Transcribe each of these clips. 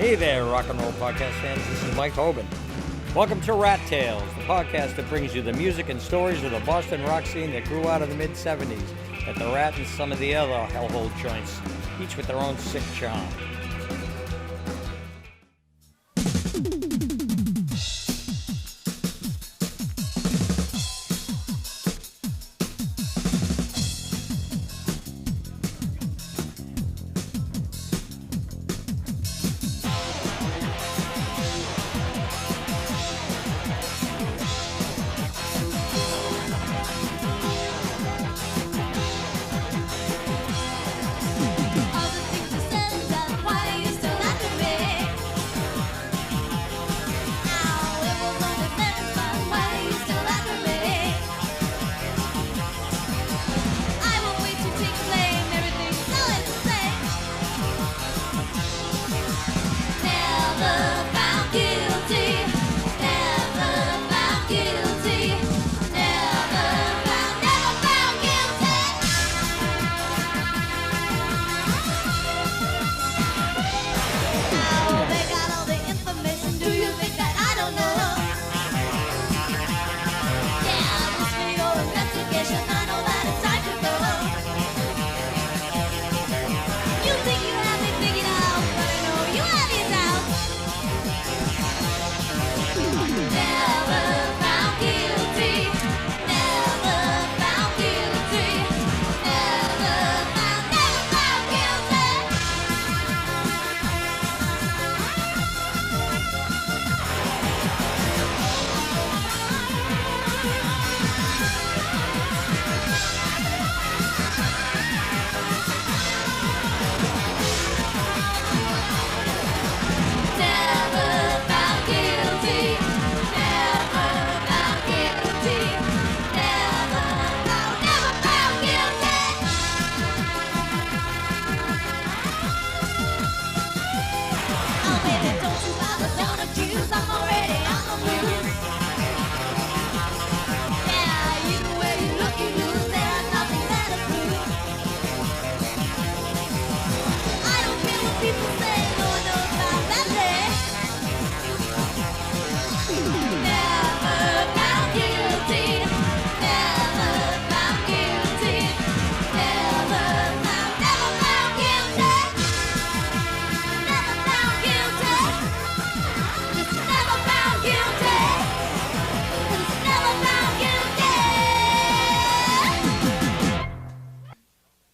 Hey there, rock and roll podcast fans. This is Mike Hoban. Welcome to Rat Tales, the podcast that brings you the music and stories of the Boston rock scene that grew out of the mid-'70s at the Rat and some of the other hellhole joints, each with their own sick charm.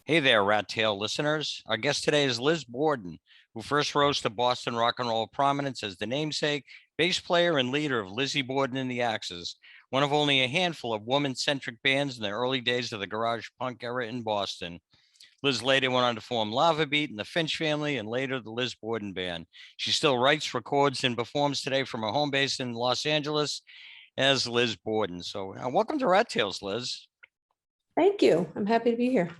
Hey there, Rat Tail listeners. Our guest today is Liz Borden, who first rose to Boston rock and roll prominence as the namesake, bass player, and leader of LIzzie Borden and the Axes, one of only a handful of woman-centric bands in the early days of the garage punk era in Boston. Liz later went on to form Lava Beat and the Finch Family, and later the Liz Borden Band. She still writes, records, and performs today from her home base in Los Angeles as Liz Borden. So welcome to Rat Tails, Liz. Thank you. I'm happy to be here.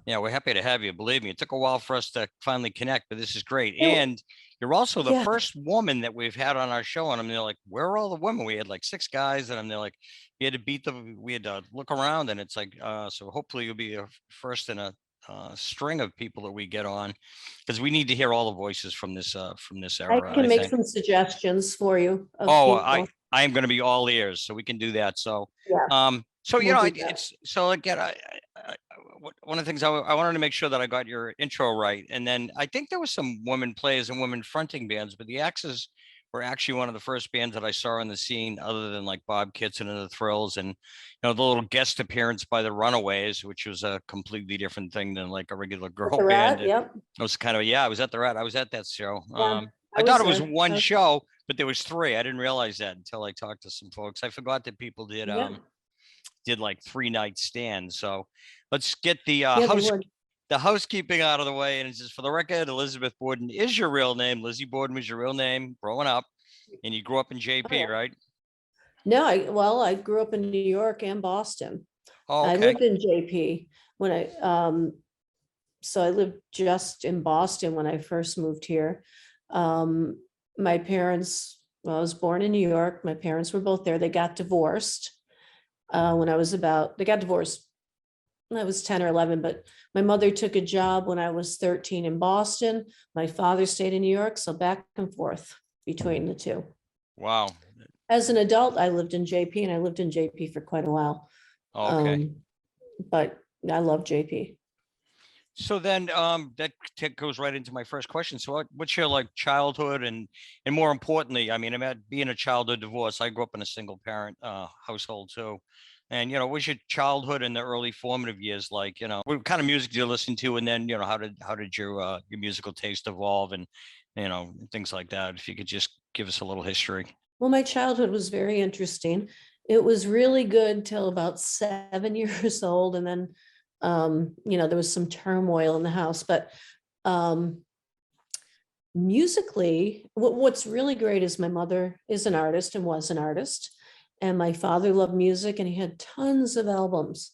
Yeah, we're happy to have you. Believe me, it took a while for us to finally connect, but this is great. And you're also the first woman that we've had on our show. And I'm there like, where are all the women? We had like 6 guys, and I'm there like, we had to beat them. We had to look around, and it's like, so hopefully you'll be a first in a string of people that we get on, because we need to hear all the voices from this era. I can make some suggestions for you. I am going to be all ears, so we can do that. So, so you know, it's so again, one of the things I wanted to make sure that I got your intro right, and then I think there was some women players and women fronting bands, but the Axes were actually one of the first bands that I saw on the scene, other than like Bob Kitson and the Thrills, and the little guest appearance by the Runaways, which was a completely different thing than like a regular girl band. Yep. It was kind of I was at the Rat. I was at that show. I thought it was one show, but there was 3. I didn't realize that until I talked to some folks. I forgot that people did like 3-night stands. So let's get the housekeeping out of the way. And it's just for the record, Elizabeth Borden is your real name. Lizzie Borden was your real name growing up, and you grew up in JP, right? No, I grew up in New York and Boston. Oh, okay. I lived in JP when so I lived just in Boston when I first moved here. My parents, I was born in New York. My parents were both there. They got divorced they got divorced I was 10 or 11, but my mother took a job when I was 13 in Boston. My father stayed in New York, so back and forth between the two. Wow. As an adult, I lived in JP, and I lived in JP for quite a while. Okay. But I love JP. So then that goes right into my first question. So what's your like childhood and more importantly, I mean, about being a child of divorce, I grew up in a single parent household too. And what was your childhood and the early formative years like? What kind of music did you listen to? And then, how did your musical taste evolve and things like that? If you could just give us a little history. Well, my childhood was very interesting. It was really good till about 7 years old, and then there was some turmoil in the house. But musically, what's really great is my mother is an artist and was an artist, and my father loved music, and he had tons of albums,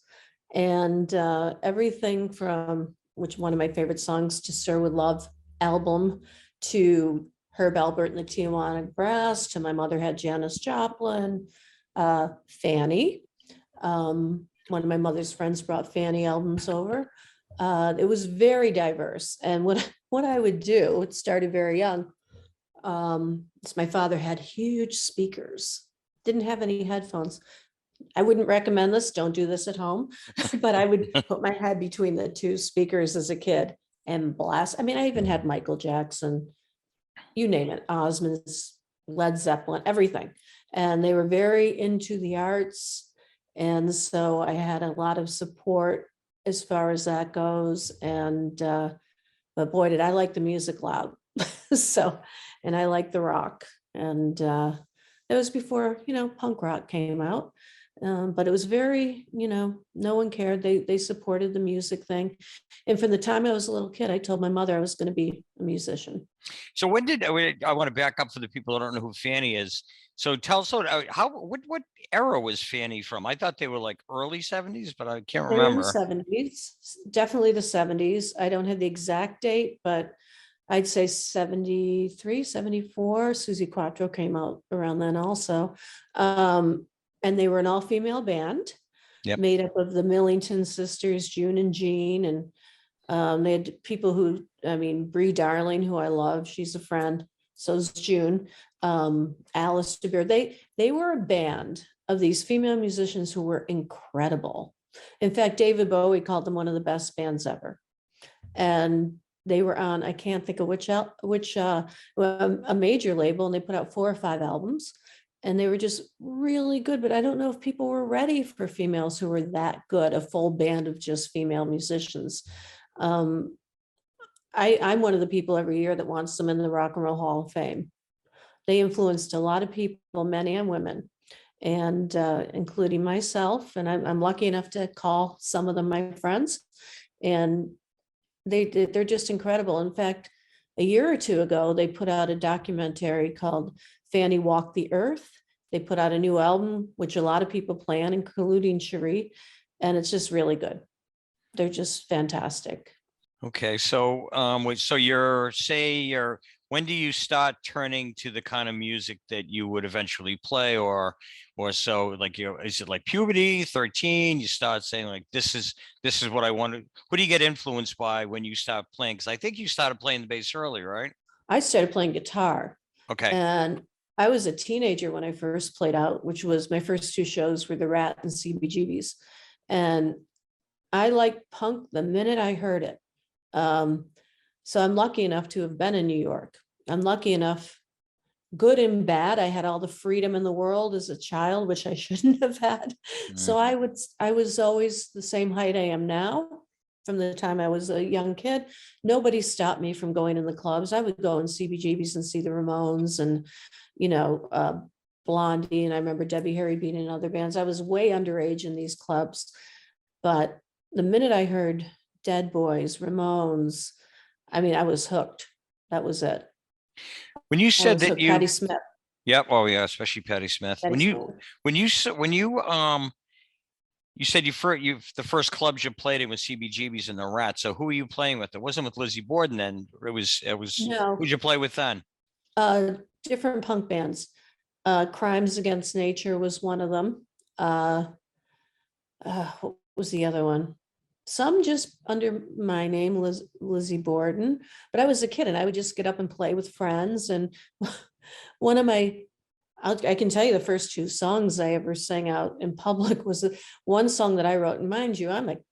and everything from which one of my favorite songs, to Sir Would Love album, to Herb Alpert and the Tijuana Brass, to my mother had Janis Joplin, Fanny. One of my mother's friends brought Fanny albums over. It was very diverse. And what I would do, it started very young. Is my father had huge speakers, didn't have any headphones. I wouldn't recommend this. Don't do this at home. But I would put my head between the two speakers as a kid and blast. I mean, I even had Michael Jackson, you name it, Osmonds, Led Zeppelin, everything. And they were very into the arts. And so I had a lot of support as far as that goes. And, but boy, did I like the music loud. So, and I like the rock. And that was before, punk rock came out. But it was very, no one cared. They supported the music thing. And from the time I was a little kid, I told my mother I was going to be a musician. So when did I want to back up for the people that don't know who Fanny is? So tell us what era was Fanny from? I thought they were like early 70s, but I can't They were in the remember. 70s, definitely the 70s. I don't have the exact date, but I'd say 73, 74. Susie Quattro came out around then also. And they were an all-female band. Yep. Made up of the Millington sisters, June and Jean. And they had people who, Bree Darling, who I love, she's a friend. So is June. Alice DeBeer. They were a band of these female musicians who were incredible. In fact, David Bowie called them one of the best bands ever. And they were on, I can't think of which a major label, and they put out 4 or 5 albums. And they were just really good, but I don't know if people were ready for females who were that good, a full band of just female musicians. I'm one of the people every year that wants them in the Rock and Roll Hall of Fame. They influenced a lot of people, men and women, and including myself. And I'm lucky enough to call some of them my friends. And they're just incredible. In fact, a year or two ago, they put out a documentary called Fanny Walked the Earth. They put out a new album, which a lot of people plan, including Cherie, and it's just really good. They're just fantastic. Okay, so when do you start turning to the kind of music that you would eventually play, or so like is it like puberty, 13? You start saying like this is what I want to. Who do you get influenced by when you start playing? Because I think you started playing the bass early, right? I started playing guitar. Okay. And I was a teenager when I first played out, which was my first 2 shows were the Rat and CBGBs. And I liked punk the minute I heard it. So I'm lucky enough to have been in New York. I'm lucky enough, good and bad. I had all the freedom in the world as a child, which I shouldn't have had. Mm-hmm. So I was always the same height I am now. From the time I was a young kid, nobody stopped me from going in the clubs. I would go in CBGBs and see the Ramones and, Blondie. And I remember Debbie Harry being in other bands. I was way underage in these clubs. But the minute I heard Dead Boys, Ramones, I was hooked. That was it. When you said that Patti Smith. Yep. Oh yeah, especially Patti Smith. When you said the first clubs you played in was CBGBs and the Rat. So who were you playing with? It wasn't with Liz Borden then. It was no. Who'd you play with then? Different punk bands. Crimes Against Nature was one of them. What was the other one? some just under my name, Lizzie Borden, but I was a kid and I would just get up and play with friends. And one of my, I can tell you the first two songs I ever sang out in public was one song that I wrote. And mind you, I'm like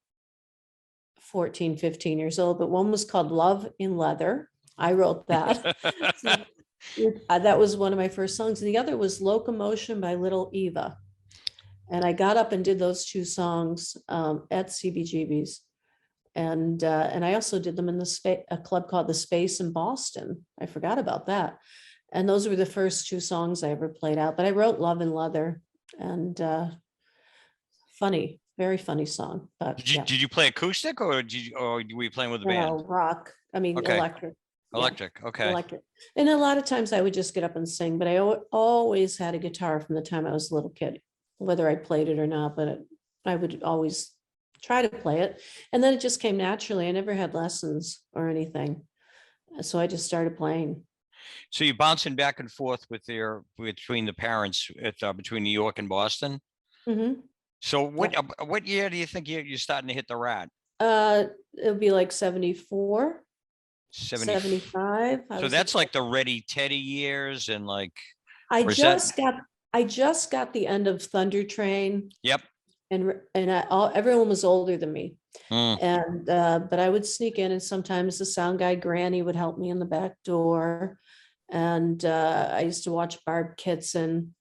14, 15 years old, but one was called Love in Leather. I wrote that. So, that was one of my first songs. And the other was Locomotion by Little Eva. And I got up and did those two songs at CBGB's. And I also did them in a club called The Space in Boston. I forgot about that. And those were the first two songs I ever played out. But I wrote Love in Leather, and funny, very funny song. But did you play acoustic, or were you playing with the band? Rock. I mean, Okay. electric. Electric. Yeah, okay. electric. And a lot of times I would just get up and sing, but I always had a guitar from the time I was a little kid, whether I played it or not, but I would always try to play it. And then it just came naturally. I never had lessons or anything. So I just started playing. So you're bouncing back and forth between the parents between New York and Boston. Mm-hmm. So what year do you think you're starting to hit the Rat? It'll be like 74, 75. So that's like the Ready Teddy years, and like I just got the end of Thunder Train. Yep. And everyone was older than me. Mm. And but I would sneak in, and sometimes the sound guy Granny would help me in the back door. And I used to watch Barb Kitson,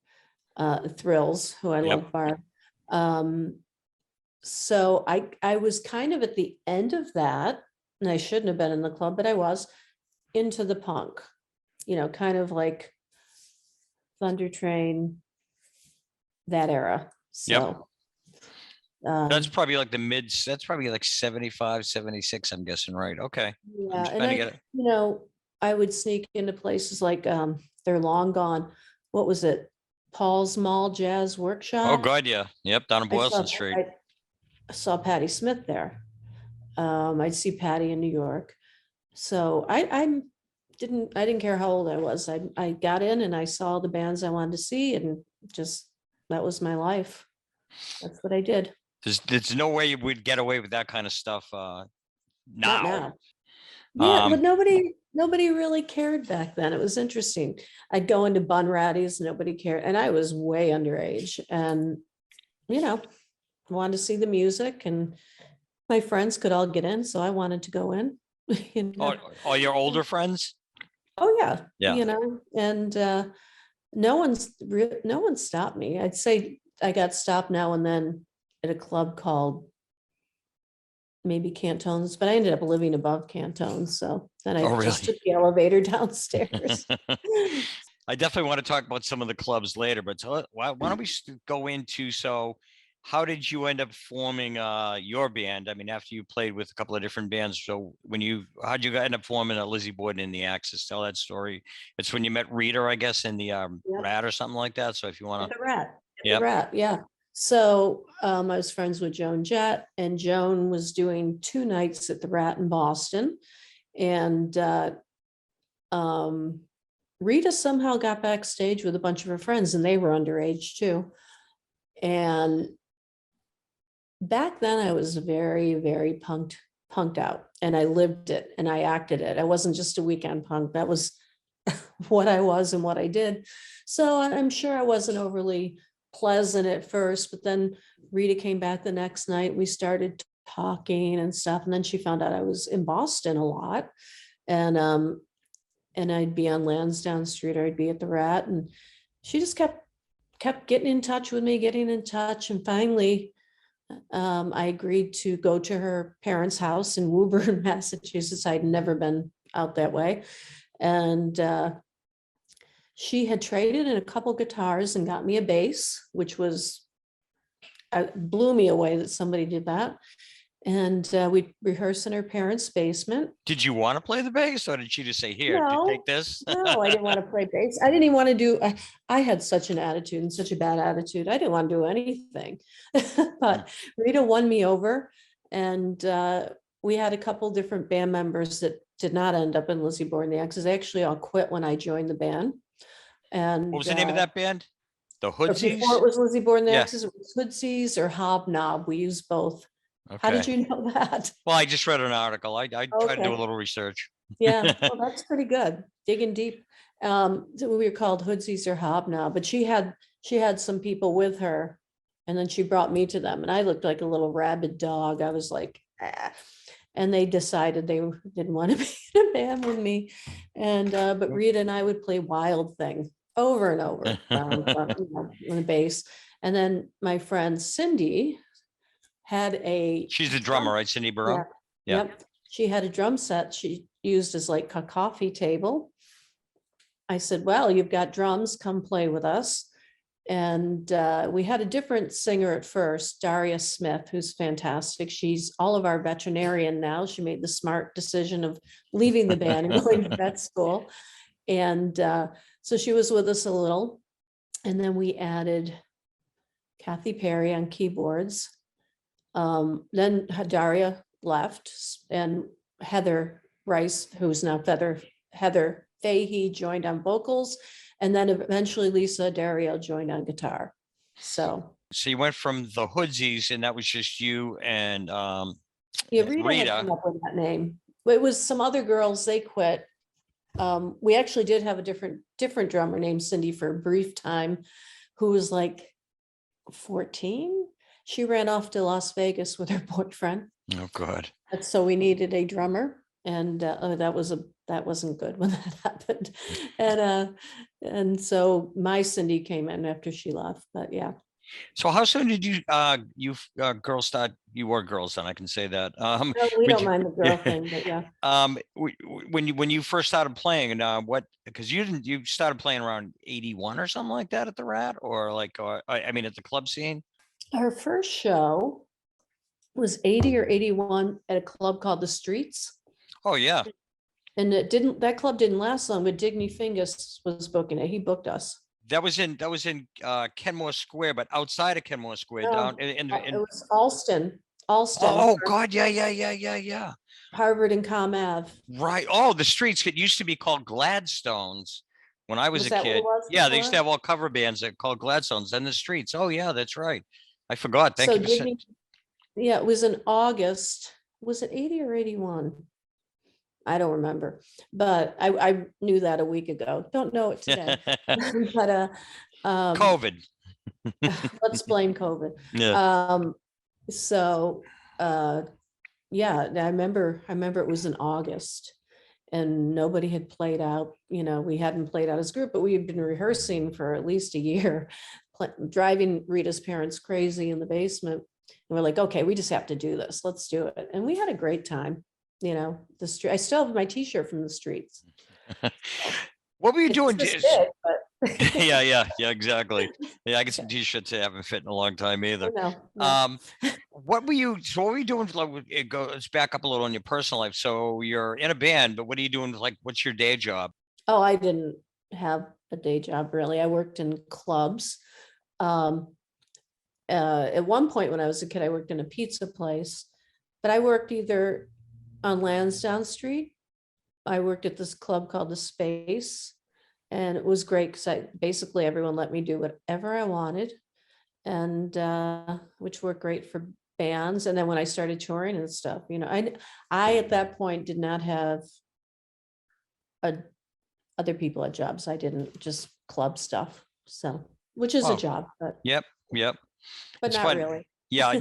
Thrills, who I love Barb. So I was kind of at the end of that, and I shouldn't have been in the club, but I was into the punk, kind of like Thunder Train, that era. So that's probably like that's probably like 75, 76, I'm guessing, right? Okay. Yeah. And I would sneak into places like they're long gone. What was it? Paul's Mall Jazz Workshop. Oh God, yeah. Yep, down on Boylston Street. I saw Patti Smith there. I'd see Patti in New York. So I didn't care how old I was. I got in and I saw the bands I wanted to see, and just that was my life. That's what I did. There's no way you would get away with that kind of stuff now. Not now. Yeah, but nobody really cared back then. It was interesting. I'd go into Bun Ratties, nobody cared, and I was way underage, and wanted to see the music, and my friends could all get in, so I wanted to go in. All your older friends? Oh yeah. Yeah. And no one stopped me. I'd say I got stopped now and then at a club called maybe Cantones, but I ended up living above Cantones. So then I just took the elevator downstairs. I definitely want to talk about some of the clubs later, but why don't we go into, how did you end up forming your band? I mean, after you played with a couple of different bands, so how'd you end up forming a LIzzie Borden The Axes? Tell that story. It's when you met Rita, I guess, in the Rat or something like that. So if you want to. The Rat. The Rat, yeah. So I was friends with Joan Jett, and Joan was doing 2 nights at the Rat in Boston. And Rita somehow got backstage with a bunch of her friends, and they were underage too. And back then I was very, very punked out, and I lived it and I acted it. I wasn't just a weekend punk. That was what I was and what I did. So I'm sure I wasn't overly pleasant at first, but then Rita came back the next night. We started talking and stuff. And then she found out I was in Boston a lot. And I'd be on Lansdowne Street, or I'd be at the Rat. And she just kept getting in touch with me, And finally, I agreed to go to her parents' house in Woburn, Massachusetts. I'd never been out that way. And she had traded in a couple guitars and got me a bass, which blew me away that somebody did that. And we rehearsed in her parents' basement. Did you want to play the bass, or did she just say, "Here, take this"? No, I didn't want to play bass. I didn't even want to do. I had such an attitude, and such a bad attitude. I didn't want to do anything. But Rita won me over, and we had a couple different band members that did not end up in LIzzie Borden The Axes. They actually all quit when I joined the band. And what was the name of that band? The Hoodsies? Before it was LIzzie Borden The Axes, it was Hoodsies or Hobnob. We used both. How did Okay. you know that? Well, I just read an article. I tried to do a Okay. little research. Yeah, well, that's pretty good. Digging deep. So we were called Hoodsies or Hobnob, but she had some people with her, and then she brought me to them, and I looked like a little rabid dog. I was like, ah. And they decided they didn't want to be in a band with me. And but Rita and I would play Wild Thing over and over on the bass. And then my friend Cindy had a She's the drum. drummer, right? Cindy Yeah. Burrow? Yeah. Yep. She had a drum set she used as like a coffee table. I said, well, you've got drums, come play with us. And we had a different singer at first, Daria Smith, who's fantastic. She's all of our veterinarian now. She made the smart decision of leaving the band and going to vet school. And so she was with us a little. And then we added Kathy Perry on keyboards. Then Daria left, and Heather Rice, who's now Heather Fahey, joined on vocals. And then eventually Lisa Dario joined on guitar. So you went from the Hoodsies, and that was just you and yeah, Rita had Rita. come up with that name. It was some other girls, they quit. We actually did have a different drummer named Cindy for a brief time, who was like 14. She ran off to Las Vegas with her boyfriend. Oh, God. And so we needed a drummer, and that wasn't good when that happened. And so my Cindy came in after she left, but yeah. So how soon did you girls start? You were girls then, I can say that. No, we when don't you- mind the girl thing, but yeah. When you first started playing, and because you started playing around 81 or something like that at the Rat, or I mean at the club scene. Our first show was 80 or 81 at a club called The Streets. Oh yeah. And that club didn't last long, but Digny Fingus was booking it. He booked us. That was in Kenmore Square, but outside of Kenmore Square, No, down in it was Alston, oh God, yeah. Harvard and Com Ave. Right. Oh, the streets. It used to be called Gladstones when I was a that what it kid. was Yeah, they used to before? have all cover bands that called Gladstones and the streets. Oh yeah, that's right. I forgot. Thank So you for saying. Digny, yeah, it was in August. Was it 80 or 81? I don't remember, but I knew that a week ago. Don't know it today. But COVID. let's blame COVID. Yeah. So yeah, I remember it was in August, and nobody had played out. We hadn't played out as a group, but we had been rehearsing for at least a year, driving Rita's parents crazy in the basement. And we're like, okay, we just have to do this. Let's do it. And we had a great time. The street. I still have my T-shirt from the streets. What were you doing? It's just big, but Yeah, exactly. Yeah, I get some T-shirts that haven't fit in a long time either. no. What were you doing? Let's back up a little on your personal life. So you're in a band, but what are you doing? What's your day job? Oh, I didn't have a day job really. I worked in clubs. At one point when I was a kid, I worked in a pizza place, but I worked either on Lansdowne Street. I worked at this club called The Space, and it was great because basically everyone let me do whatever I wanted, and which worked great for bands. And then when I started touring and stuff, I at that point did not have other people at jobs. I didn't, just club stuff. So, which is a job, but Yep. but It's not fun. really. Yeah,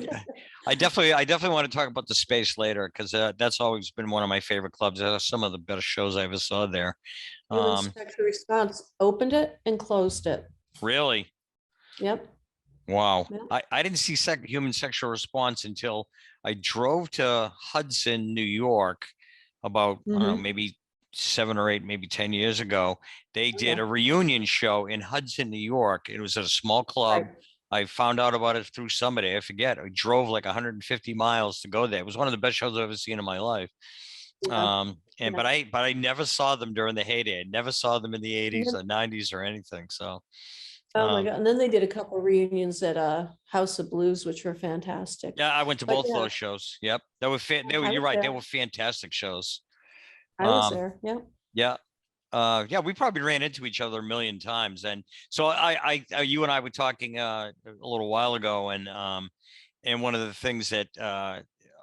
I definitely want to talk about The Space later, because that's always been one of my favorite clubs. Some of the best shows I ever saw there. Human Sexual Response opened it and closed it. Really? Yep. Wow. Yeah. I didn't see Human Sexual Response until I drove to Hudson, New York, about, I don't know, maybe 7 or 8, maybe 10 years ago. They did a reunion show in Hudson, New York. It was at a small club. Right. I found out about it through somebody. I forget. I drove like 150 miles to go there. It was one of the best shows I've ever seen in my life. Yeah. But I never saw them during the heyday. I never saw them in the 80s or 90s or anything. So Oh my God. And then they did a couple of reunions at House of Blues, which were fantastic. yeah, I went to But both yeah. those shows. Yep. They were I you're was right. They there. were fantastic shows. I was there. Yeah. Yeah. Yeah, we probably ran into each other a million times. And so you and I were talking a little while ago, and one of the things that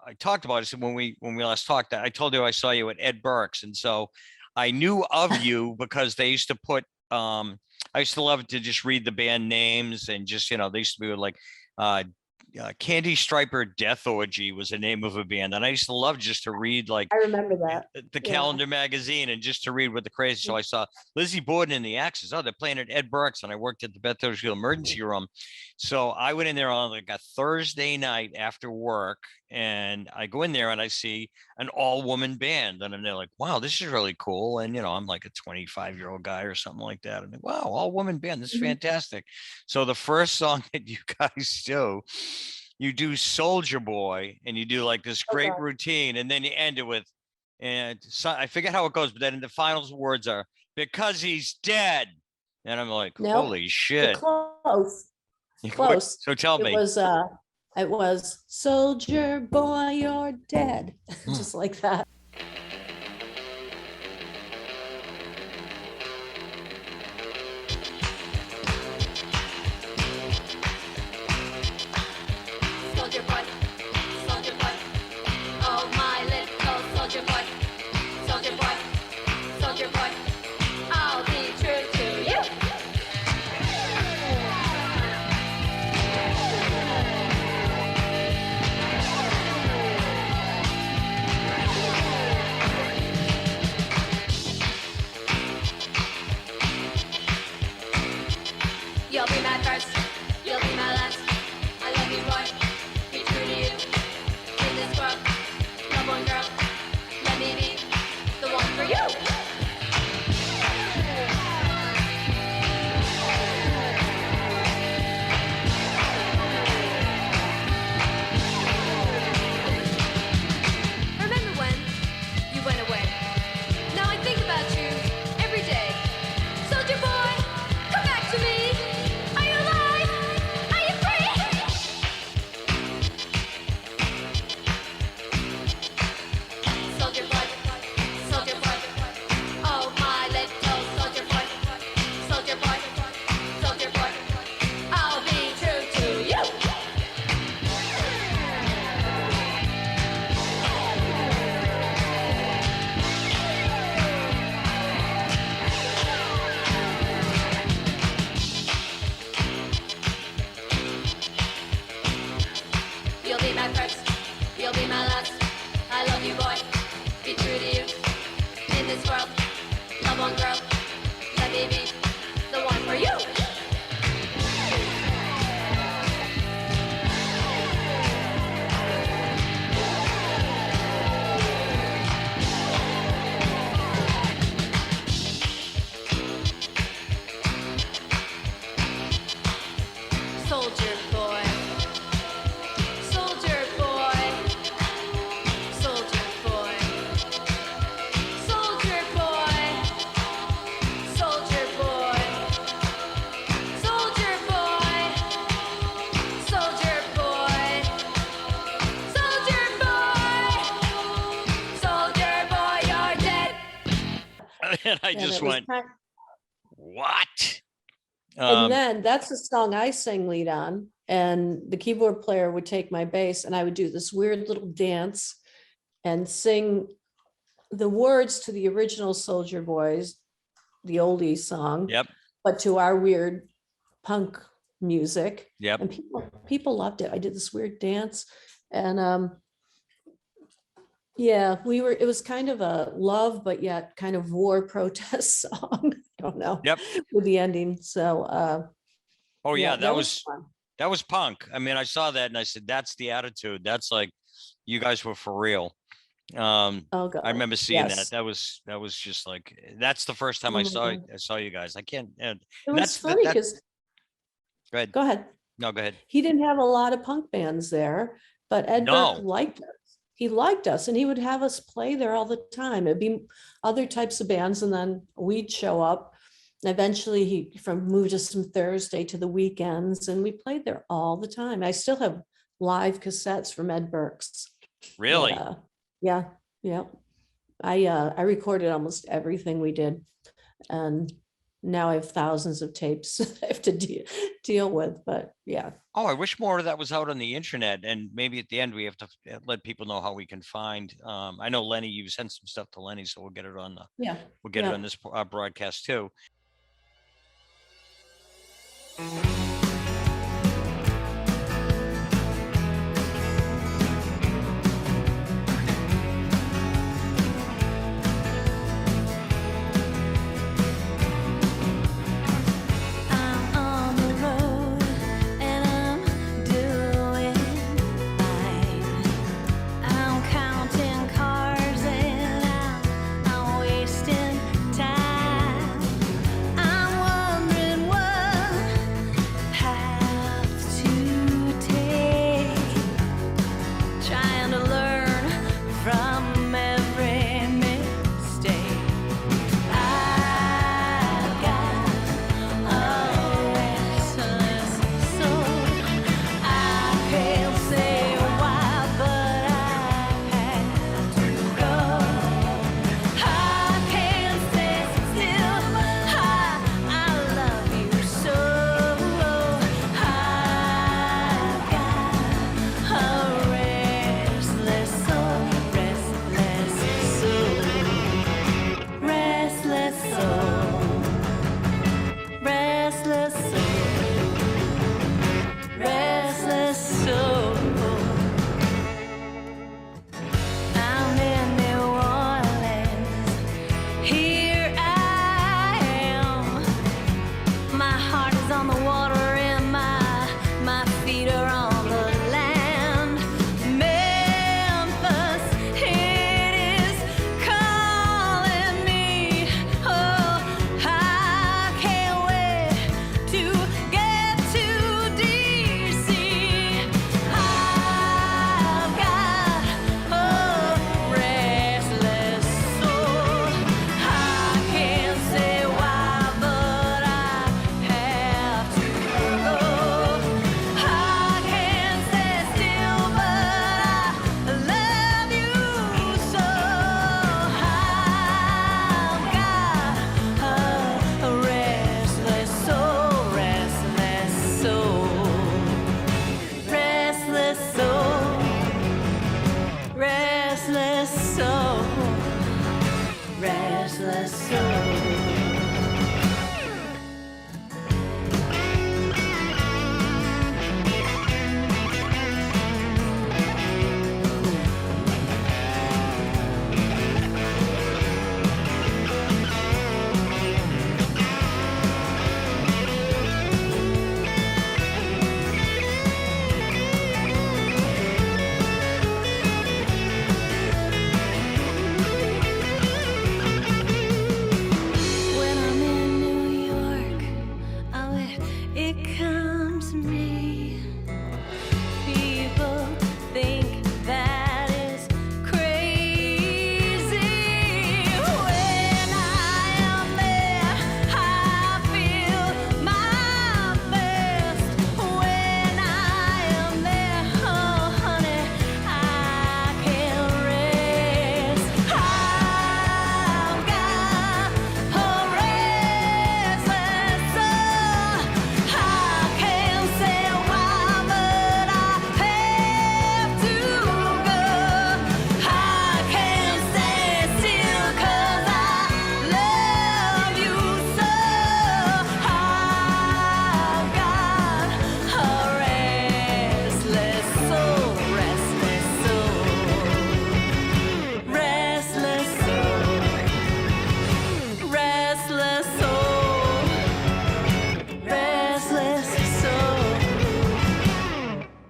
I talked about it when we last talked. I told you I saw you at Ed Burke's, and so I knew of you because they used to put. I used to love to just read the band names and just they used to be like. Candy Striper Death Orgy was the name of a band, and I used to love just to read like I remember that. the calendar magazine and just to read what the crazy. So I saw LIzzie Borden The Axes. Oh, they're playing at Ed Burke's, and I worked at the Bedford emergency room. So I went in there on like a Thursday night after work, and I go in there and I see an all-woman band, and they're like, "Wow, this is really cool." And I'm like a 25-year-old guy or something like that, and wow, all-woman band, this is fantastic. So the first song that you guys do. You do Soldier Boy, and you do like this great routine, and then you end it with, and so, I forget how it goes, but then the final words are "because he's dead," and I'm like, holy shit! Close, close. So tell me, it was "Soldier Boy, you're dead," just like that. You'll be my first, you'll be my last. I love you, boy. Be true to you. In this world, love one girl. Let me be the one for you. Remember when you went away? Now I think about you every day. Soldier boy, come back to me. Are you alive? Are you free? Soldier boy, oh my little soldier boy, soldier boy, soldier boy, I'll be true to you. You'll be my first, you'll be my last. I love you, boy. Be true to you. In this world, love one girl. Let me be the one for you. Soldier boy. Soldier boy. Soldier boy. Soldier boy. Soldier boy. Soldier boy. Soldier boy. Soldier boy. Soldier boy, you're dead. and I And just it was went, kind- what? And then that's the song I sang lead on, and the keyboard player would take my bass, and I would do this weird little dance and sing the words to the original Soldier Boys, the oldie song, Yep, but to our weird punk music. yep. And people loved it. I did this weird dance, and yeah, it was kind of a love, but yet kind of war protest song. I don't know. Yep. With the ending. So Oh yeah, that was fun. punk. I mean, I saw that and I said, that's the attitude. That's like, you guys were for real. Oh God. I remember seeing Yes. that. That was just like, that's the first time Oh I my saw God. I saw you guys. I can't. And It was that's funny that. because Go ahead. go ahead. No, go ahead. He didn't have a lot of punk bands there, but Ed Burke No. liked us. He liked us, and he would have us play there all the time. It'd be other types of bands, and then we'd show up. Eventually, he moved us from Thursday to the weekends, and we played there all the time. I still have live cassettes from Ed Burke's. Really? Yeah, yeah. I recorded almost everything we did, and now I have thousands of tapes I have to deal with, but yeah. Oh, I wish more of that was out on the internet, and maybe at the end we have to let people know how we can find. I know Lenny, you sent some stuff to Lenny, so we'll get it on we'll get it on this broadcast too.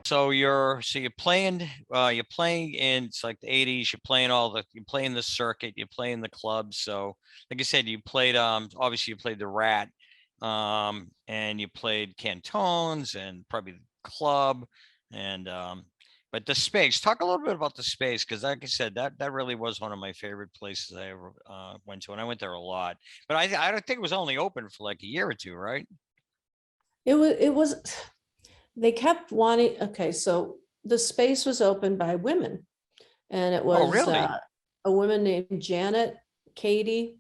So you're playing in, it's like the 80s, you're playing the circuit, you're playing the clubs. So like I said, you played obviously you played the Rat, and you played Cantones and probably the club, and but the Space. Talk a little bit about the Space, because like I said, that really was one of my favorite places I ever went to, and I went there a lot. But I don't think it was only open for like a year or two, right? It was they kept wanting, okay, so the Space was opened by women, and it was Oh, really? a woman named Janet, Katie,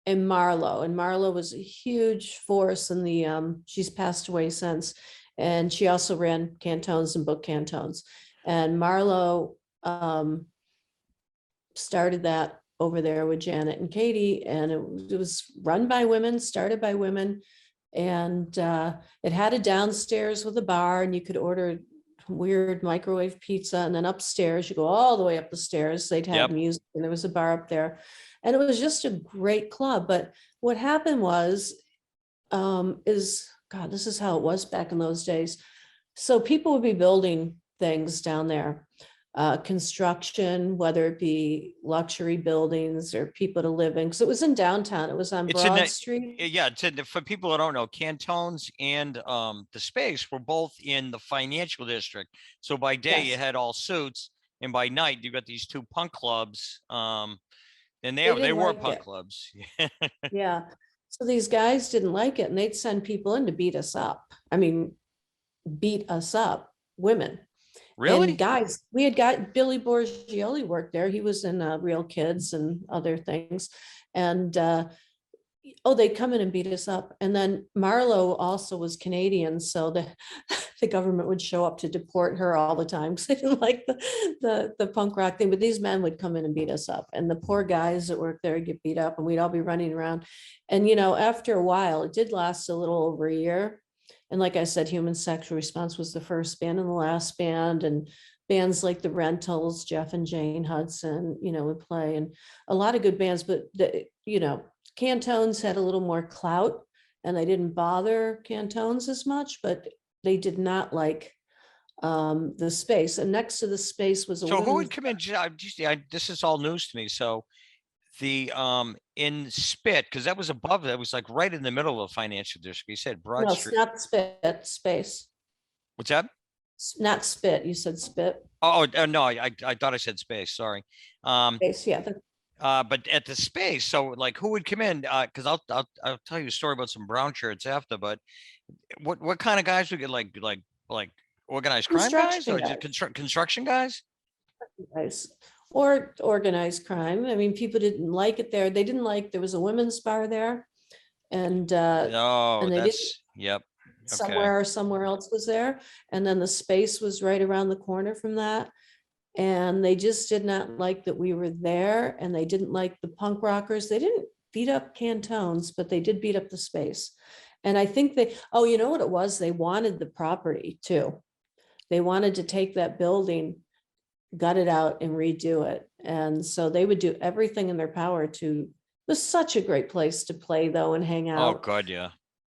and Marlo was a huge force in the, she's passed away since. And she also ran cantones and book cantones. And Marlo started that over there with Janet and Katie, and it was run by women, started by women. And it had a downstairs with a bar, and you could order weird microwave pizza. And then upstairs, you go all the way up the stairs, they'd have music, and there was a bar up there. And it was just a great club. But what happened was, God, this is how it was back in those days. So people would be building things down there, construction, whether it be luxury buildings or people to live in, because it was in downtown. It was on Broad Street. Yeah, for people that don't know, Cantones and the Space were both in the financial district. So by day you had all suits, and by night you got these two punk clubs. And they were punk clubs. Yeah. So these guys didn't like it, and they'd send people in to beat us up. I mean, beat us up, women. Really? And guys, we had got Billy Borgioli worked there. He was in Real Kids and other things. And they'd come in and beat us up. And then Marlo also was Canadian, so the government would show up to deport her all the time because they didn't like the punk rock thing. But these men would come in and beat us up, and the poor guys that worked there would get beat up, and we'd all be running around. And after a while, it did last a little over a year. And like I said, Human Sexual Response was the first band and the last band, and bands like the Rentals, Jeff and Jane Hudson, would play, and a lot of good bands. But Cantones had a little more clout, and they didn't bother Cantones as much, but they did not like the Space. And next to the Space was a who would come in? This is all news to me. So the in Spit, because that was above, that was like right in the middle of the financial district. You said Broad Street. No, it's not Spit, Space. What's that? Not Spit. You said Spit. Oh no, I thought I said Space. Sorry. Space, yeah. But at the Space, so like who would come in? Because I'll tell you a story about some brown shirts after. But what kind of guys would get like organized crime guys, or just construction guys? Guys. Or organized crime. I mean, people didn't like it there. They didn't like, there was a women's bar there, and yep. Somewhere else was there, and then the Space was right around the corner from that. And they just did not like that we were there, and they didn't like the punk rockers. They didn't beat up Cantones, but they did beat up the Space. And I think you know what it was? They wanted the property too. They wanted to take that building, gut it out, and redo it. And so they would do everything in their power to, it was such a great place to play though, and hang out. Oh God, yeah.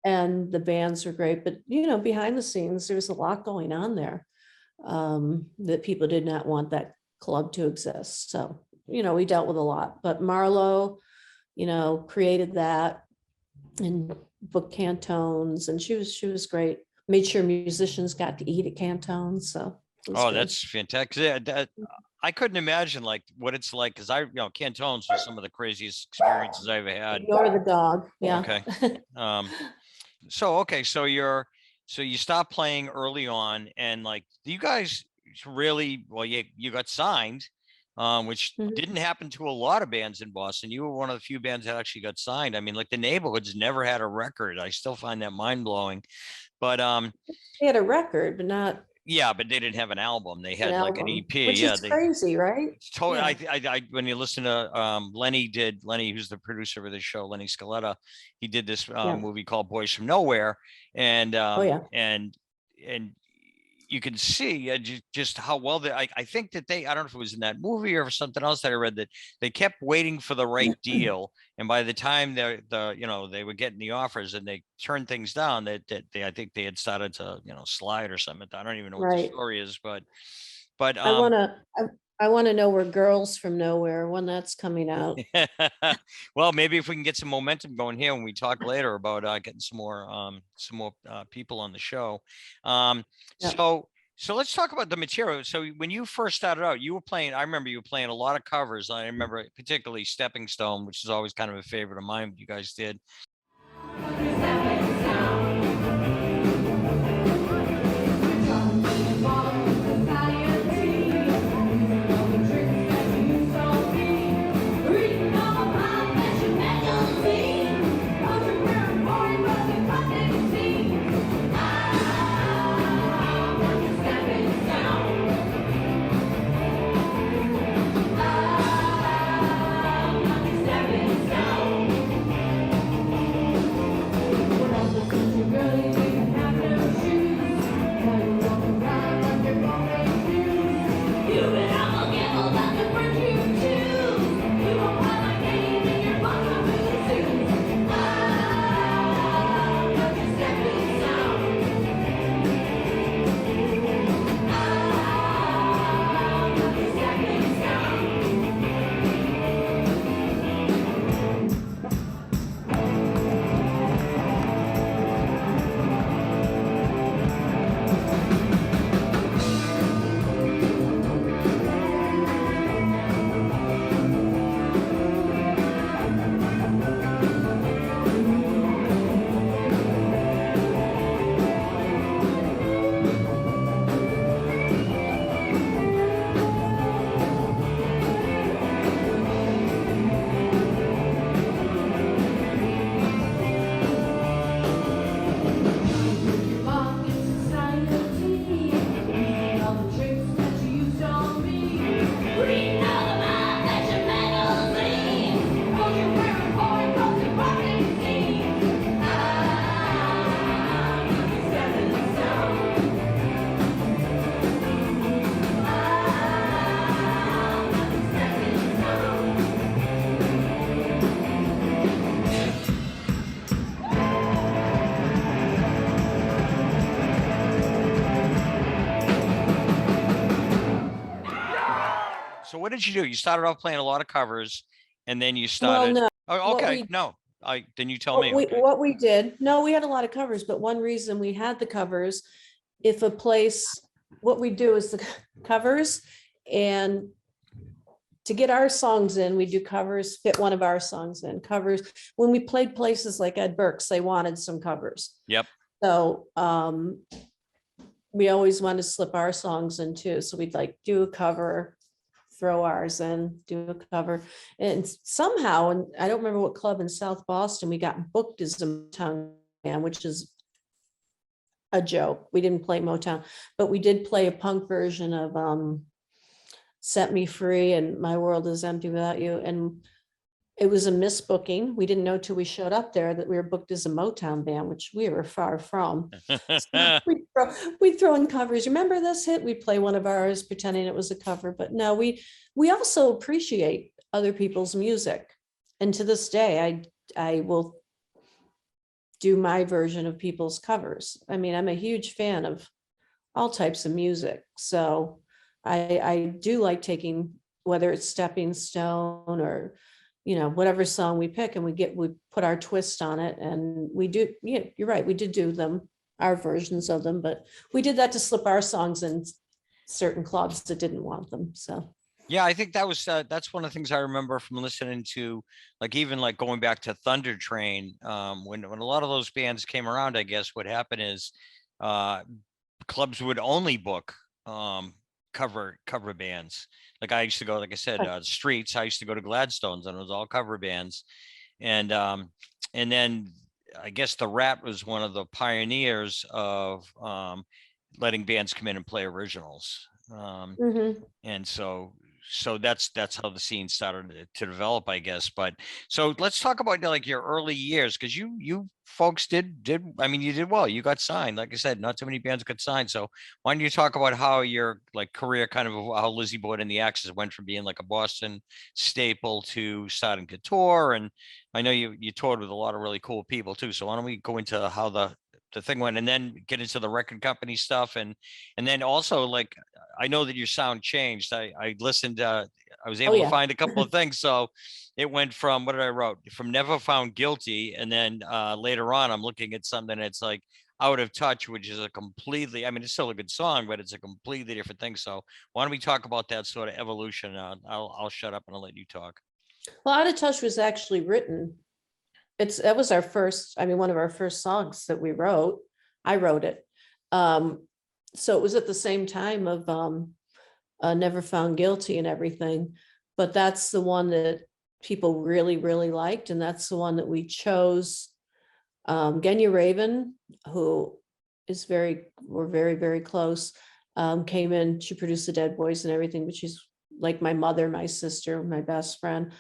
And the bands were great, but behind the scenes, there was a lot going on there. That people did not want that club to exist. So, we dealt with a lot, but Marlo, created that and booked Cantones, and she was great. Made sure musicians got to eat at Cantones. So. Oh, that's fantastic. I couldn't imagine like what it's like, because Cantones was some of the craziest experiences I ever had. Ignore the dog. Yeah. Okay. So you stopped playing early on, and like you guys really, you got signed, which didn't happen to a lot of bands in Boston. You were one of the few bands that actually got signed. I mean, like the Neighborhoods never had a record. I still find that mind blowing. But they had a record, but not. Yeah, but they didn't have an album. They had like an EP. Which is crazy, right? Totally. Yeah. I when you listen to Lenny, who's the producer of the show, Lenny Scolletta, he did this movie called Boys from Nowhere, and and you can see just how well I think that I don't know if it was in that movie or something else that I read, that they kept waiting for the right deal, and by the time they were getting the offers and they turned things down, I think they had started to slide or something. I don't even know what the story is, but I want to know where Girls from Nowhere, when that's coming out. Well, maybe if we can get some momentum going here when we talk later about getting some more people on the show. So let's talk about the material. So when you first started out, I remember you were playing a lot of covers. I remember particularly Stepping Stone, which is always kind of a favorite of mine, you guys did. what did you do? You started off playing a lot of covers, and then you Well, started. no, Oh, what okay. we- No, then you tell me. what we, Okay. what we did, no, we had a lot of covers, but one reason we had the covers, if a place, what we do is the covers, and to get our songs in, we do covers, fit one of our songs in, covers. When we played places like Ed Burke's, they wanted some covers. Yep. So we always want to slip our songs in too. So we'd like do a cover, throw ours in, do a cover. And somehow, and I don't remember what club in South Boston, we got booked as a Motown band, which is a joke. We didn't play Motown, but we did play a punk version of Set Me Free and My World Is Empty Without You. And it was a misbooking. We didn't know till we showed up there that we were booked as a Motown band, which we were far from. So we'd throw in covers. Remember this hit? We'd play one of ours pretending it was a cover. But no, we also appreciate other people's music. And to this day, I will do my version of people's covers. I mean, I'm a huge fan of all types of music. So I do like taking, whether it's Stepping Stone or, you know, whatever song we pick, and we put our twist on it. And we do, yeah, you're right, we did do them, our versions of them, but we did that to slip our songs in certain clubs that didn't want them. So yeah, I think that was that's one of the things I remember from listening to, like, even like going back to Thunder Train, when a lot of those bands came around. I guess what happened is clubs would only book cover bands. Like I used to go, like I said, Streets. I used to go to Gladstone's, and it was all cover bands. And then I guess the Rat was one of the pioneers of letting bands come in and play originals. And so that's how the scene started to develop, I guess. But so let's talk about like your early years, because you folks did I mean, you did well. You got signed. Like I said, not too many bands got signed. So why don't you talk about how your like career, kind of how LIzzie Borden The Axes went from being like a Boston staple to starting to tour? And I know you toured with a lot of really cool people too. So why don't we go into how the thing went, and then get into the record company stuff, and then also, like, I know that your sound changed. I listened, I was able to find a couple of things. So it went from, what did I wrote? From Never Found Guilty, and then later on I'm looking at something that's like Out of Touch, which is a completely, I mean, it's still a good song, but it's a completely different thing. So why don't we talk about that sort of evolution? I'll shut up and I'll let you talk. well, Out of Touch was actually written. That was our first, I mean, one of our first songs that we wrote. I wrote it. So it was at the same time of Never Found Guilty and everything. But that's the one that people really, really liked. And that's the one that we chose. Genya Raven, who is we're very, very close, came in. She produced the Dead Boys and everything, but she's like my mother, my sister, my best friend.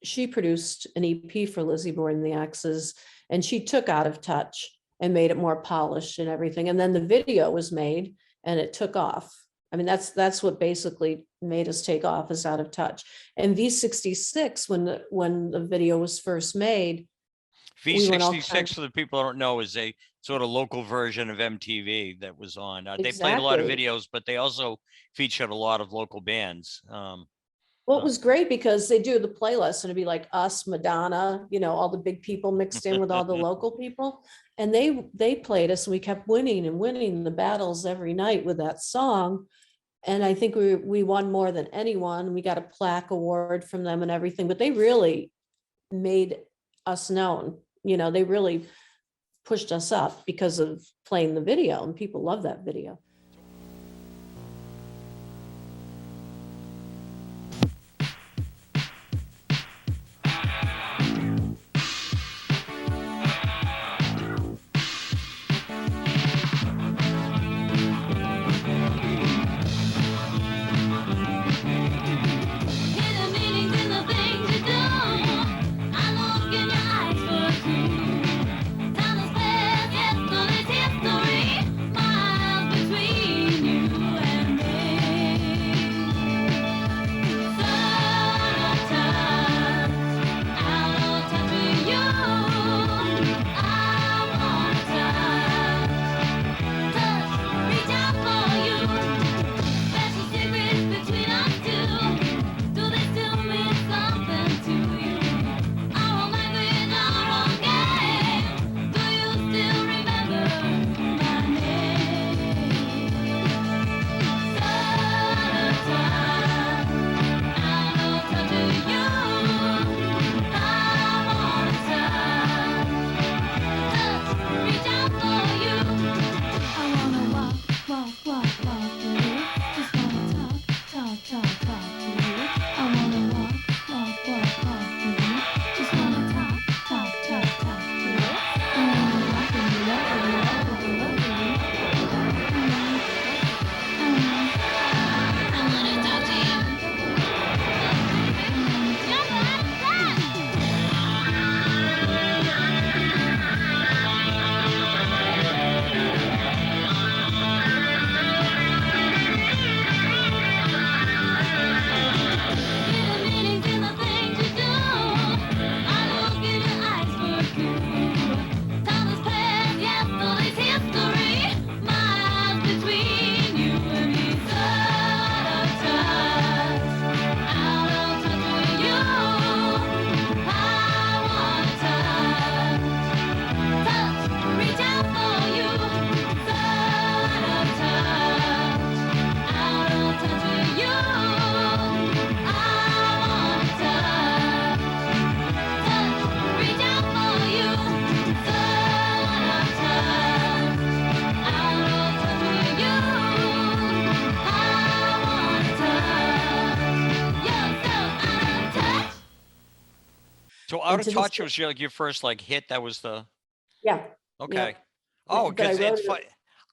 She produced an EP for LIzzie Borden The Axes, and she took Out of Touch and made it more polished and everything. And then the video was made and it took off. I mean, that's what basically made us take off, is Out of Touch. And V66, when the video was first made. V66, for the people who don't know, is a sort of local version of MTV that was on. They played a lot of videos, but they also featured a lot of local bands. Well, it was great because they do the playlist and it'd be like us, Madonna, you know, all the big people mixed in with all the local people. And they played us, and we kept winning and winning the battles every night with that song. And I think we won more than anyone. We got a plaque award from them and everything, but they really made us known. You know, they really pushed us up because of playing the video, and people love that video. Time has passed, yesterday's history. Miles between So And Out of to this Touch was your, like your first like hit. That was the, yeah. okay. Yeah. Oh, But I because wrote it's it. fun.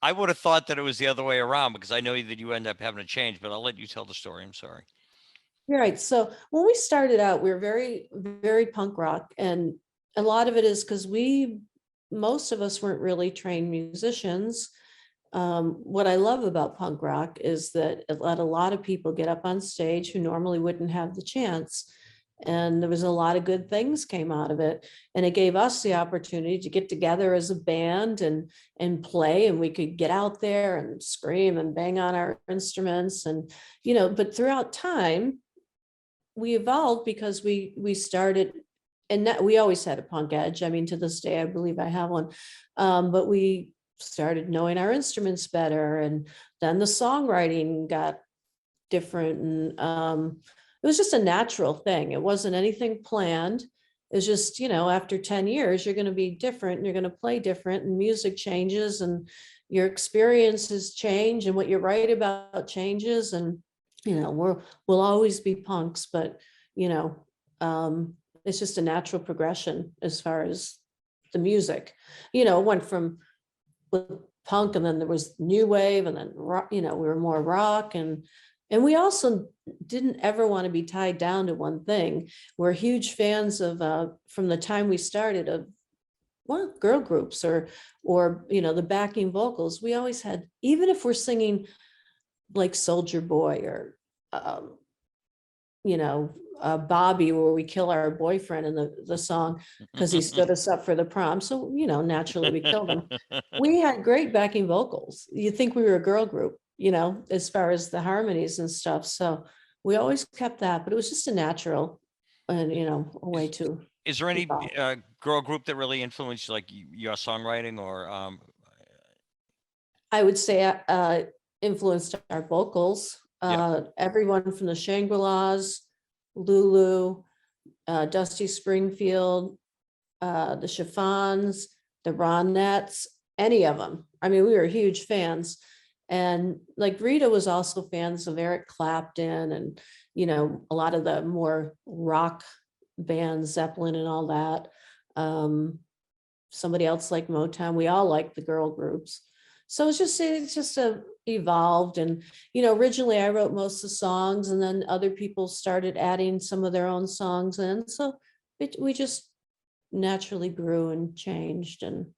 I would have thought that it was the other way around because I know that you end up having to change, but I'll let you tell the story. I'm sorry. You're right. So when we started out, we were very, very punk rock. And a lot of it is because most of us weren't really trained musicians. What I love about punk rock is that it let a lot of people get up on stage who normally wouldn't have the chance. And there was a lot of good things came out of it. And it gave us the opportunity to get together as a band and play, and we could get out there and scream and bang on our instruments. And, but throughout time, we evolved because we started, and we always had a punk edge. I mean, to this day, I believe I have one. But we started knowing our instruments better, and then the songwriting got different. And it was just a natural thing. It wasn't anything planned. It was just, after 10 years, you're going to be different and you're going to play different, and music changes and your experiences change and what you write about changes. And, we'll always be punks, but, it's just a natural progression as far as the music. It went from with punk, and then there was new wave, and then rock, we were more rock, and we also didn't ever want to be tied down to one thing. We're huge fans of from the time we started of girl groups or the backing vocals. We always had, even if we're singing like Soldier Boy or Bobby, where we kill our boyfriend in the song because he stood us up for the prom. So, naturally we killed him. We had great backing vocals. You'd think we were a girl group, as far as the harmonies and stuff. So we always kept that, but it was just a natural and, a way to. Is there any evolve. girl group that really influenced like your songwriting or I would say influenced our vocals. Yeah. Everyone from the Shangri-Las, Lulu, Dusty Springfield, the Chiffons, the Ronettes, any of them. I mean, we were huge fans. And like Rita was also fans of Eric Clapton and, a lot of the more rock bands, Zeppelin and all that. Somebody else like Motown. We all liked the girl groups. So it's just evolved. And, originally I wrote most of the songs, and then other people started adding some of their own songs in. So we just naturally grew and changed, and,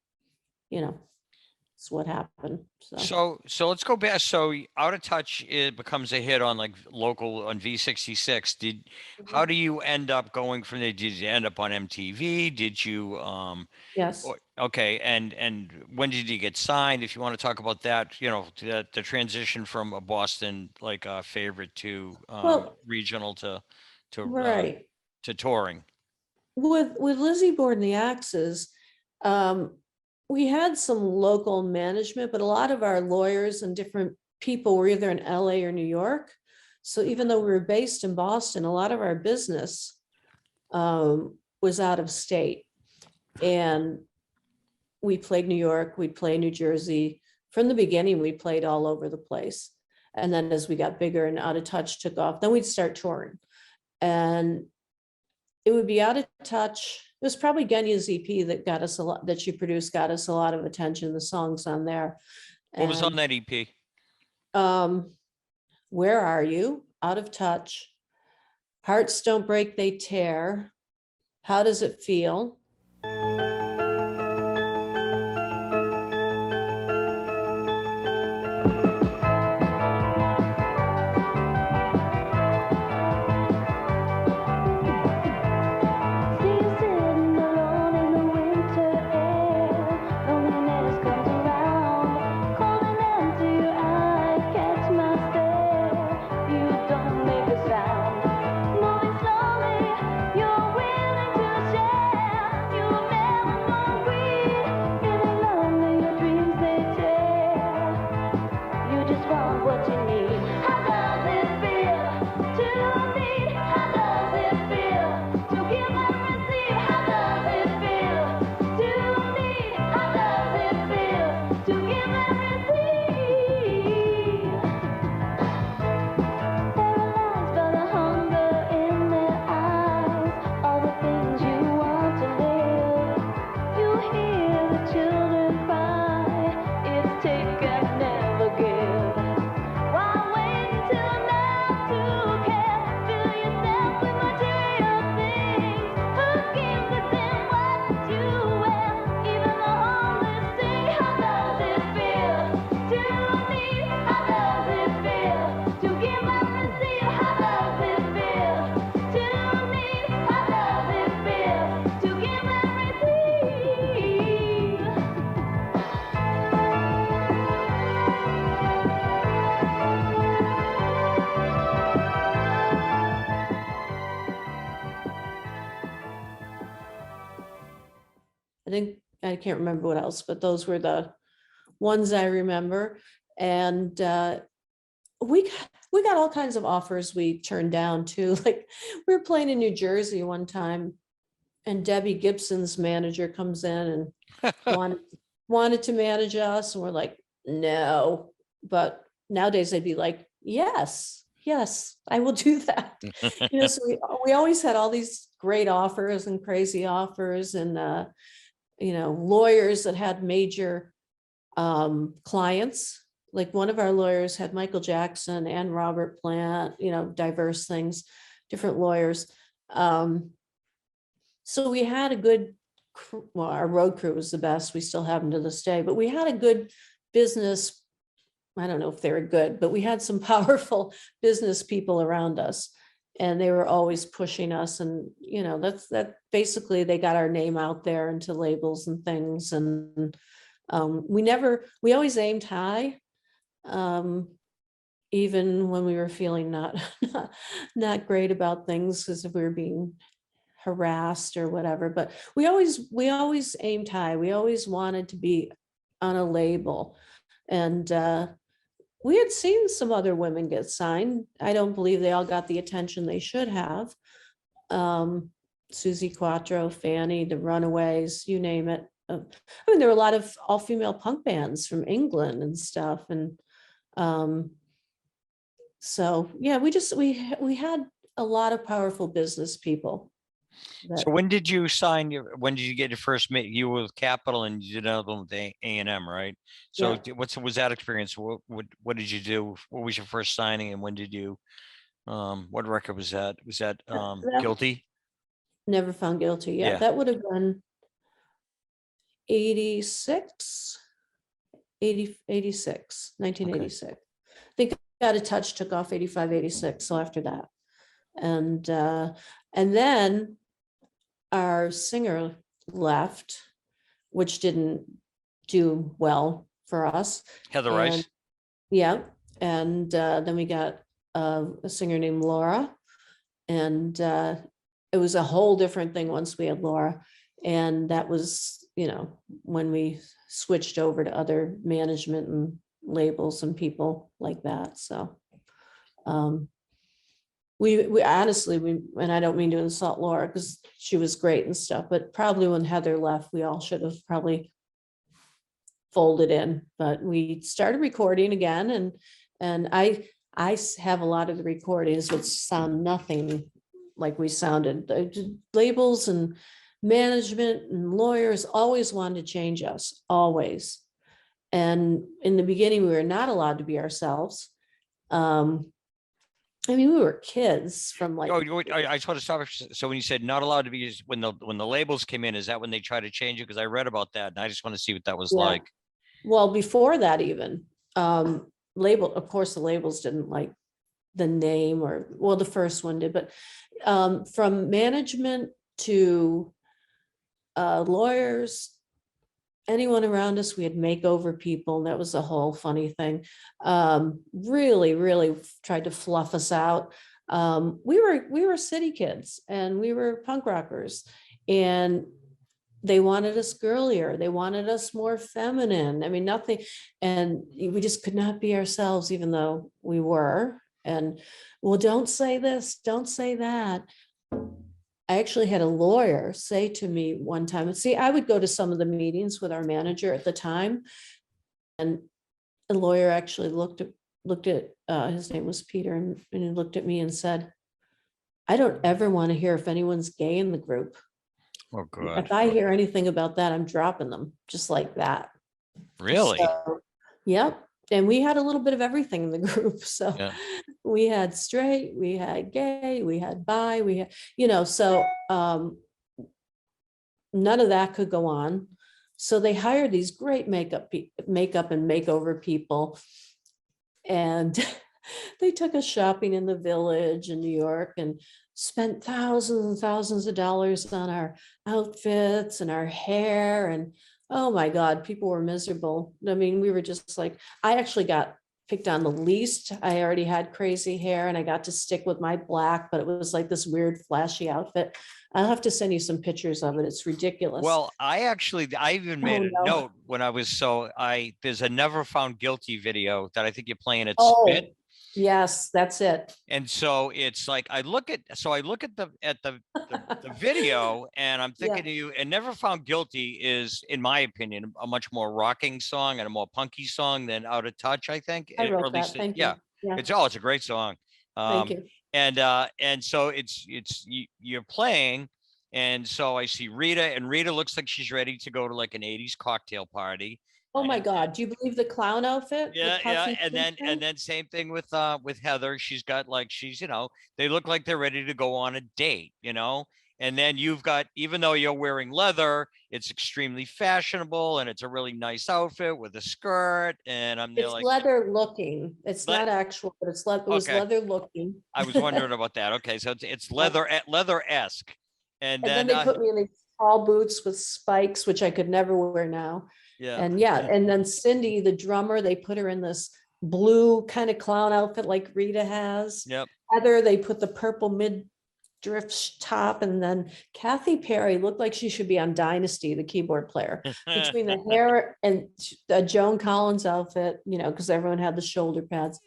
it's what happened. So let's go back. So Out of Touch, it becomes a hit on like local on V66. How do you end up going from there? Did you end up on MTV? Did you Yes. okay, and when did you get signed? If you want to talk about that, the transition from a Boston like favorite to regional to right. To touring. With LIzzie Borden The Axes, we had some local management, but a lot of our lawyers and different people were either in LA or New York. So even though we were based in Boston, a lot of our business was out of state. And we played New York, we'd play New Jersey. From the beginning, we played all over the place. And then as we got bigger and Out of Touch took off, then we'd start touring. And it would be Out of Touch. It was probably Genya's EP that got us a lot, that she produced, got us a lot of attention, the songs on there. What was on that EP? Where Are You? Out of Touch. Hearts Don't Break, They Tear. How Does It Feel? Moving slowly, you're willing to share. You never think, I can't remember what else, but those were the ones I remember. And we got all kinds of offers we turned down too. Like we were playing in New Jersey one time, and Debbie Gibson's manager comes in and wanted to manage us, and we're like, no. But nowadays they'd be like, yes, I will do that. So we always had all these great offers and crazy offers, and lawyers that had major clients. Like one of our lawyers had Michael Jackson and Robert Plant, diverse things, different lawyers. So we had a good, well, our road crew was the best. We still have them to this day, but we had a good business. I don't know if they were good, but we had some powerful business people around us, and they were always pushing us. And, that basically they got our name out there into labels and things. And we always aimed high. Even when we were feeling not great about things, because if we were being harassed or whatever, but we always aimed high. We always wanted to be on a label. And we had seen some other women get signed. I don't believe they all got the attention they should have. Susie Quattro, Fanny, the Runaways, you name it. There were a lot of all-female punk bands from England and stuff. And so yeah, we had a lot of powerful business people. So when did you when did you get your first you were with Capitol and you did another one with A&M, right? So Yeah. what was that experience? What did you do? What was your first signing, and when did you what record was that? Was that Guilty? Never Found Guilty. Yeah. That would have been 86. 1986. Okay. I think Out of Touch took off 85, 86. So after that, and then our singer left, which didn't do well for us. Heather Rice. Yeah, and then we got a singer named Laura, and it was a whole different thing once we had Laura, and that was when we switched over to other management and labels and people like that. So we honestly, and I don't mean to insult Laura because she was great and stuff, but probably when Heather left, we all should have probably folded in. But we started recording again, and I have a lot of the recordings which sound nothing like we sounded. The labels and management and lawyers always wanted to change us, always. And in the beginning, we were not allowed to be ourselves. We were kids from like. Oh, I just want to stop. So when you said not allowed to be, when the labels came in, is that when they tried to change it? Because I read about that, and I just want to see what that was like. Well, before that, even of course, the labels didn't like the name, or the first one did, but from management to lawyers, anyone around us, we had makeover people, and that was a whole funny thing. Really tried to fluff us out. We were city kids, and we were punk rockers, and they wanted us girlier. They wanted us more feminine. Nothing, and we just could not be ourselves, even though we were. And well, don't say this, don't say that. I actually had a lawyer say to me one time, and see, I would go to some of the meetings with our manager at the time, and the lawyer actually looked at his name was Peter, and he looked at me and said, I don't ever want to hear if anyone's gay in the group. Oh, God. If I hear anything about that, I'm dropping them, just like that. Really? So, yep. And we had a little bit of everything in the group. So we had straight, we had gay, we had bi, we had, so none of that could go on. So they hired these great makeup and makeover people. And they took us shopping in the Village in New York and spent thousands and thousands of dollars on our outfits and our hair. And oh my God, people were miserable. We were just like, I actually got picked on the least. I already had crazy hair and I got to stick with my black, but it was like this weird flashy outfit. I'll have to send you some pictures of it. It's ridiculous. Well, I even made a no. note when I was, there's a Never Found Guilty video that I think you're playing at Oh, Spit. yes, that's it. And so it's like, I look at the video and I'm thinking of you, and Never Found Guilty is, in my opinion, a much more rocking song and a more punky song than Out of Touch, I think. I or wrote at that. least Thank yeah. you. Yeah. It's a great song. Thank you. And so you're playing. And so I see Rita, and Rita looks like she's ready to go to like an 80s cocktail party. Oh my God. Do you believe the clown outfit? Yeah, yeah. And then same thing with Heather. She's got like, they look like they're ready to go on a date, And then you've got, even though you're wearing leather, it's extremely fashionable and it's a really nice outfit with a skirt. And I'm there It's like, leather looking. It's not actual, but it was Okay. leather looking. I was wondering about that. Okay, so it's leather-esque. And then they put me in these tall boots with spikes, which I could never wear now. yeah. And then Cindy, the drummer, they put her in this blue kind of clown outfit like Rita has. Yep. Heather, they put the purple midriff top, and then Kathy Perry looked like she should be on Dynasty, the keyboard player. Between the hair and the Joan Collins outfit, because everyone had the shoulder pads.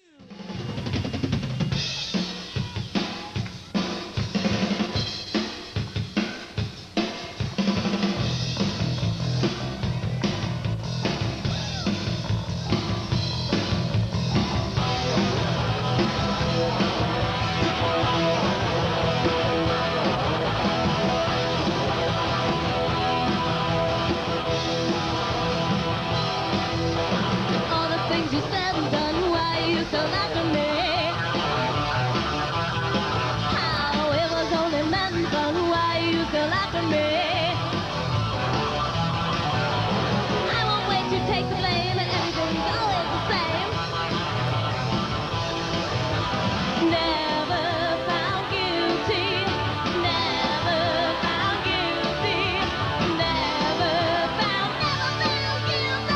All the things you said and done, why you so after me? How it was only meant fun, why you so after me? I won't wait to take the blame, and everything's always the same. Never found guilty, never found guilty, never found guilty.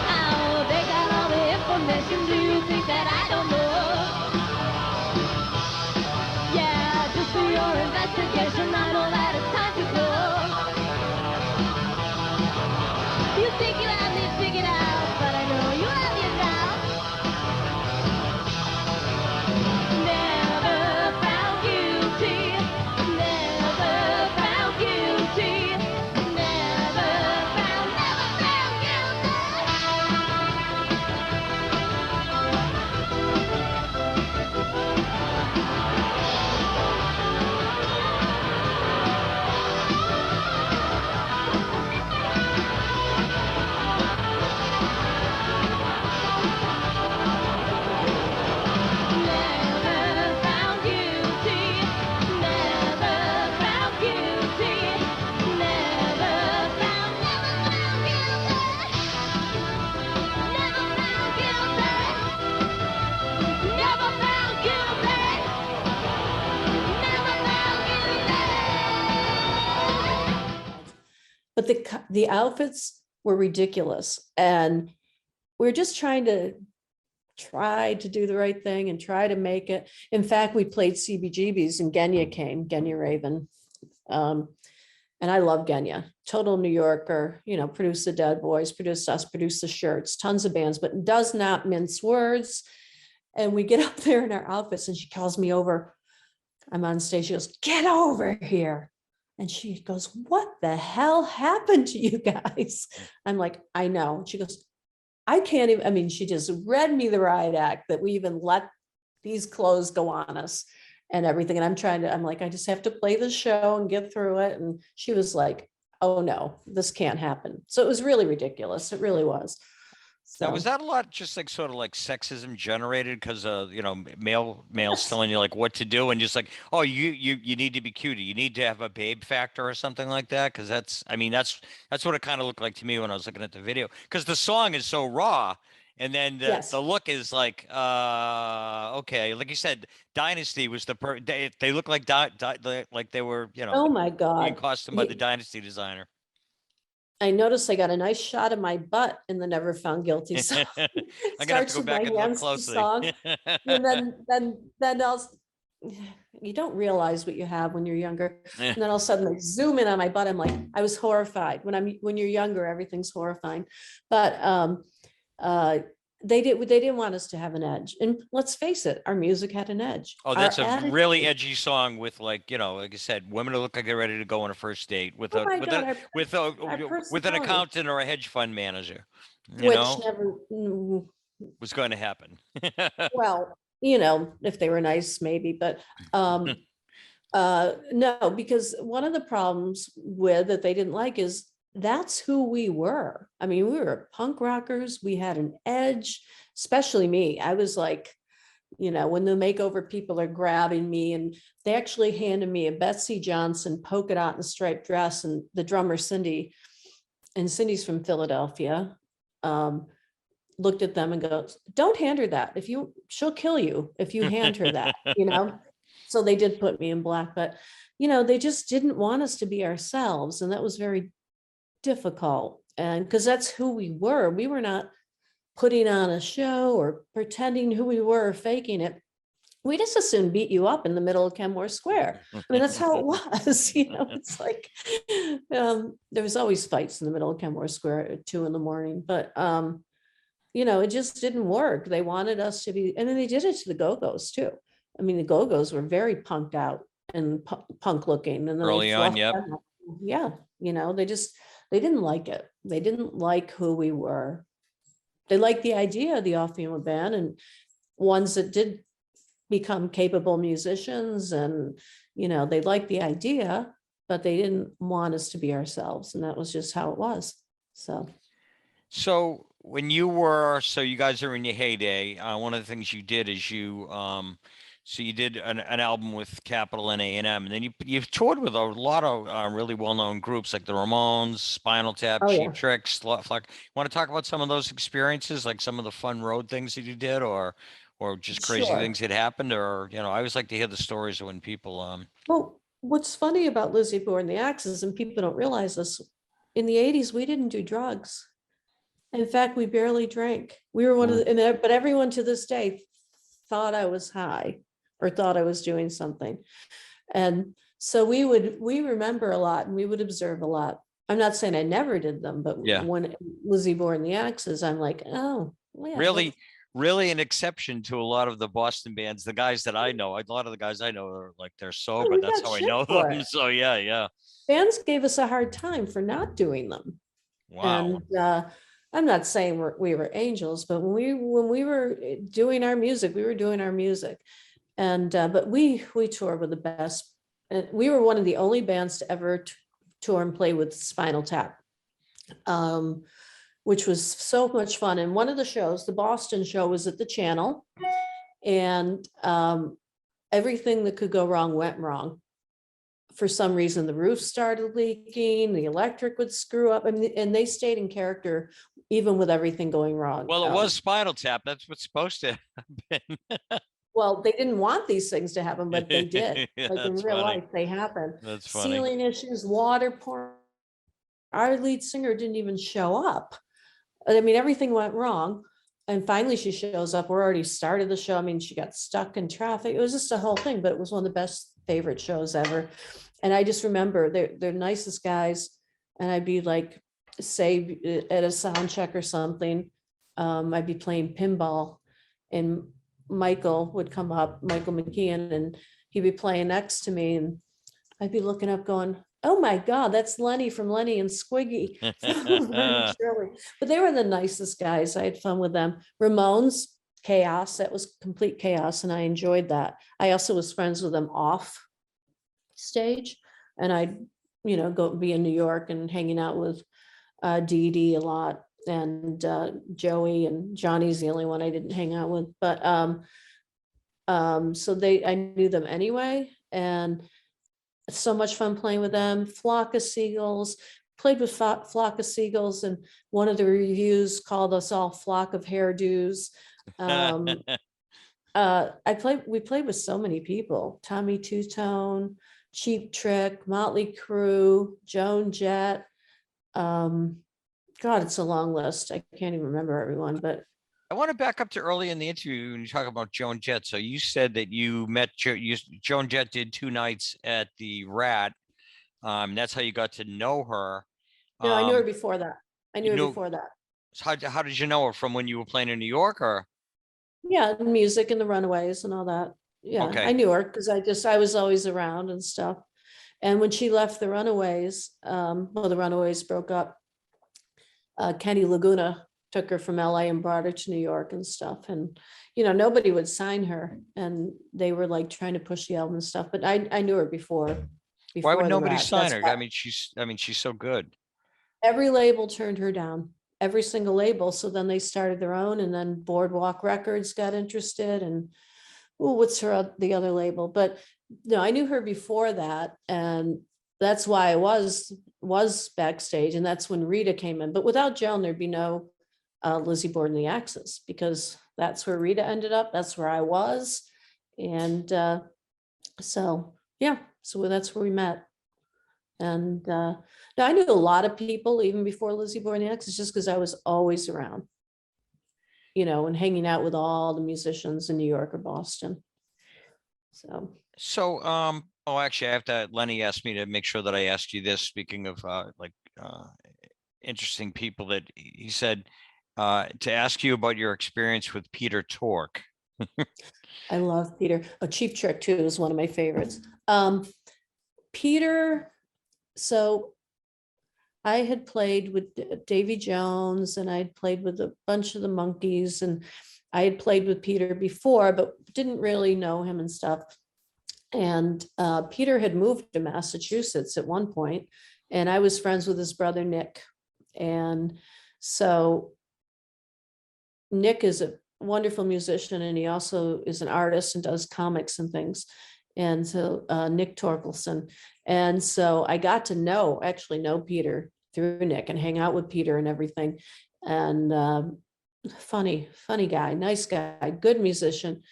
How they got all the information, do you think that I don't know? Yeah, just do your investigation, I know that it's time to go. You think you have me figured out, but I know you have your doubts. Never found guilty, never found guilty, never found Never found guilty, never found guilty, never found guilty, never found guilty, never found guilty, never found guilty. But the outfits were ridiculous, and we're just trying to do the right thing and try to make it. In fact, we played CBGBs and Genya Raven. And I love Genya, total New Yorker, produced the Dead Boys, produced us, produced the Shirts, tons of bands, but does not mince words. And we get up there in our outfits and she calls me over. I'm on stage. She goes, "Get over here." And she goes, "What the hell happened to you guys?" I'm like, "I know." She goes, "I can't even," she just read me the riot act that we even let these clothes go on us and everything. And I'm like, I just have to play the show and get through it. And she was like, "Oh no, this can't happen." So it was really ridiculous. It really was. Now, So was that a lot just like sort of like sexism generated because males Yes. telling you like what to do and just like, oh, you need to be cuter, you need to have a babe factor or something like that? Because that's what it kind of looked like to me when I was looking at the video, because the song is so raw, and then Yes. the look is like okay, like you said, Dynasty was they look like like they were Oh my being God. costumed by the Dynasty designer. I noticed I got a nice shot of my butt in the Never Found Guilty song. I'm It gonna have to starts go with back my and look hands to the closely. song, and then you don't realize what you have when you're younger. And then all of a sudden they zoom in on my butt. I'm like, I was horrified. When you're younger, everything's horrifying. But they didn't want us to have an edge. And let's face it, our music had an edge. Oh, that's Our a really attitude. edgy song with, like, like I said, women who look like they're ready to go on a first date with Oh my God, our with an personality, accountant or a hedge fund manager, which never, was going to happen. well, if they were nice, maybe, but no, because one of the problems with that they didn't like is that's who we were. I mean, we were punk rockers. We had an edge, especially me. I was like, when the makeover people are grabbing me, and they actually handed me a Betsy Johnson polka dot and striped dress, and the drummer Cindy, and Cindy's from Philadelphia, looked at them and goes, "Don't hand her that. She'll kill you if you hand her that." So they did put me in black, but they just didn't want us to be ourselves, and that was very difficult. And because that's who we were. We were not putting on a show or pretending who we were or faking it. We just as soon beat you up in the middle of Kenmore Square. I mean, that's how it was. It's like there was always fights in the middle of Kenmore Square at 2 a.m, but it just didn't work. They wanted us to be, and then they did it to the Go-Go's too. I mean, the Go-Go's were very punked out and punk looking, and then Early on, yep. Yeah, they didn't like it. They didn't like who we were. They liked the idea of the off-female band and ones that did become capable musicians, and they liked the idea, but they didn't want us to be ourselves, and that was just how it was. So when you guys are in your heyday, one of the things you did is you did an album with capital N-A-M, and then you've toured with a lot of really well-known groups like the Ramones, Spinal Tap, Oh, Cheap yeah. Trick, Want to talk about some of those experiences, like some of the fun road things that you did, or just crazy Sure. things that happened, or I always like to hear the stories of when people Well, what's funny about LIzzie Borden The Axes, and people don't realize this, in the 80s, we didn't do drugs. In fact, we barely drank. We were one of the, but everyone to this day thought I was high or thought I was doing something. And so we remember a lot, and we would observe a lot. I'm not saying I never did them, but Yeah. when LIzzie Borden The Axes, I'm like, oh, yeah, really an exception to a lot of the Boston bands. The guys that I know, a lot of the guys I know are like, they're sober. we That's got how I shit know for them. it. So yeah. Bands gave us a hard time for not doing them. Wow. And I'm not saying we were angels, but when we were doing our music, we were doing our music. And but we toured with the best. And we were one of the only bands to ever tour and play with Spinal Tap, which was so much fun. And one of the shows, the Boston show, was at the Channel, and everything that could go wrong went wrong. For some reason, the roof started leaking, the electric would screw up, and they stayed in character even with everything going wrong. Well, it was Spinal Tap. That's what's supposed to happen. Well, they didn't want these things to happen, but they did. Yeah, like in real life, they happen. That's funny. Ceiling issues, water pouring. Our lead singer didn't even show up. I mean, everything went wrong. And finally she shows up. We're already started the show. I mean, she got stuck in traffic. It was just a whole thing, but it was one of the best favorite shows ever. And I just remember they're nicest guys. And I'd be like, say at a sound check or something, I'd be playing pinball, and Michael would come up, Michael McKeon, and he'd be playing next to me, and I'd be looking up going, oh my God, that's Lenny from Lenny and Squiggy. But they were the nicest guys. I had fun with them. Ramones, chaos. That was complete chaos, and I enjoyed that. I also was friends with them off stage, and I'd go be in New York and hanging out with Dee Dee a lot, and Joey, and Johnny's the only one I didn't hang out with. But so I knew them anyway, and so much fun playing with them. Flock of Seagulls, played with Flock of Seagulls, and one of the reviews called us all Flock of Hairdos. We played with so many people: Tommy Two Tone, Cheap Trick, Motley Crue, Joan Jett, God, it's a long list. I can't even remember everyone, but I want to back up to early in the interview when you talk about Joan Jett. So you said that you met Joan Jett did 2 nights at the Rat. That's how you got to know her. no, I knew her before that. I you knew her knew- before that. How did you know her, from when you were playing in New York, or? Yeah, and music and the Runaways and all that. Yeah, Okay. I knew her because I was always around and stuff. And when she left the Runaways, well, the Runaways broke up. Kenny Laguna took her from LA and brought her to New York and stuff. And, nobody would sign her, and they were like trying to push the album and stuff, but I knew her before. Why would the nobody Rat. sign That's her? why I mean, she's so good. every label turned her down, every single label. So then they started their own, and then Boardwalk Records got interested, and what's the other label? But no, I knew her before that, and that's why I was backstage, and that's when Rita came in. But without Joan, there'd be no LIzzie Borden The Axes, because that's where Rita ended up. That's where I was, and so yeah, so that's where we met. And no, I knew a lot of people even before LIzzie Borden The Axes, just because I was always around, and hanging out with all the musicians in New York or Boston. So, oh, actually, I have to, Lenny asked me to make sure that I asked you this, speaking of interesting people, that he said to ask you about your experience with Peter Tork. I love Peter. Cheap Trick too is one of my favorites. Peter, so I had played with Davy Jones, and I'd played with a bunch of the Monkees, and I had played with Peter before, but didn't really know him and stuff. And Peter had moved to Massachusetts at one point, and I was friends with his brother, Nick. And so Nick is a wonderful musician, and he also is an artist and does comics and things. And so Nick Torkelson. And so I got to actually know Peter through Nick, and hang out with Peter and everything. And funny guy, nice guy, good musician.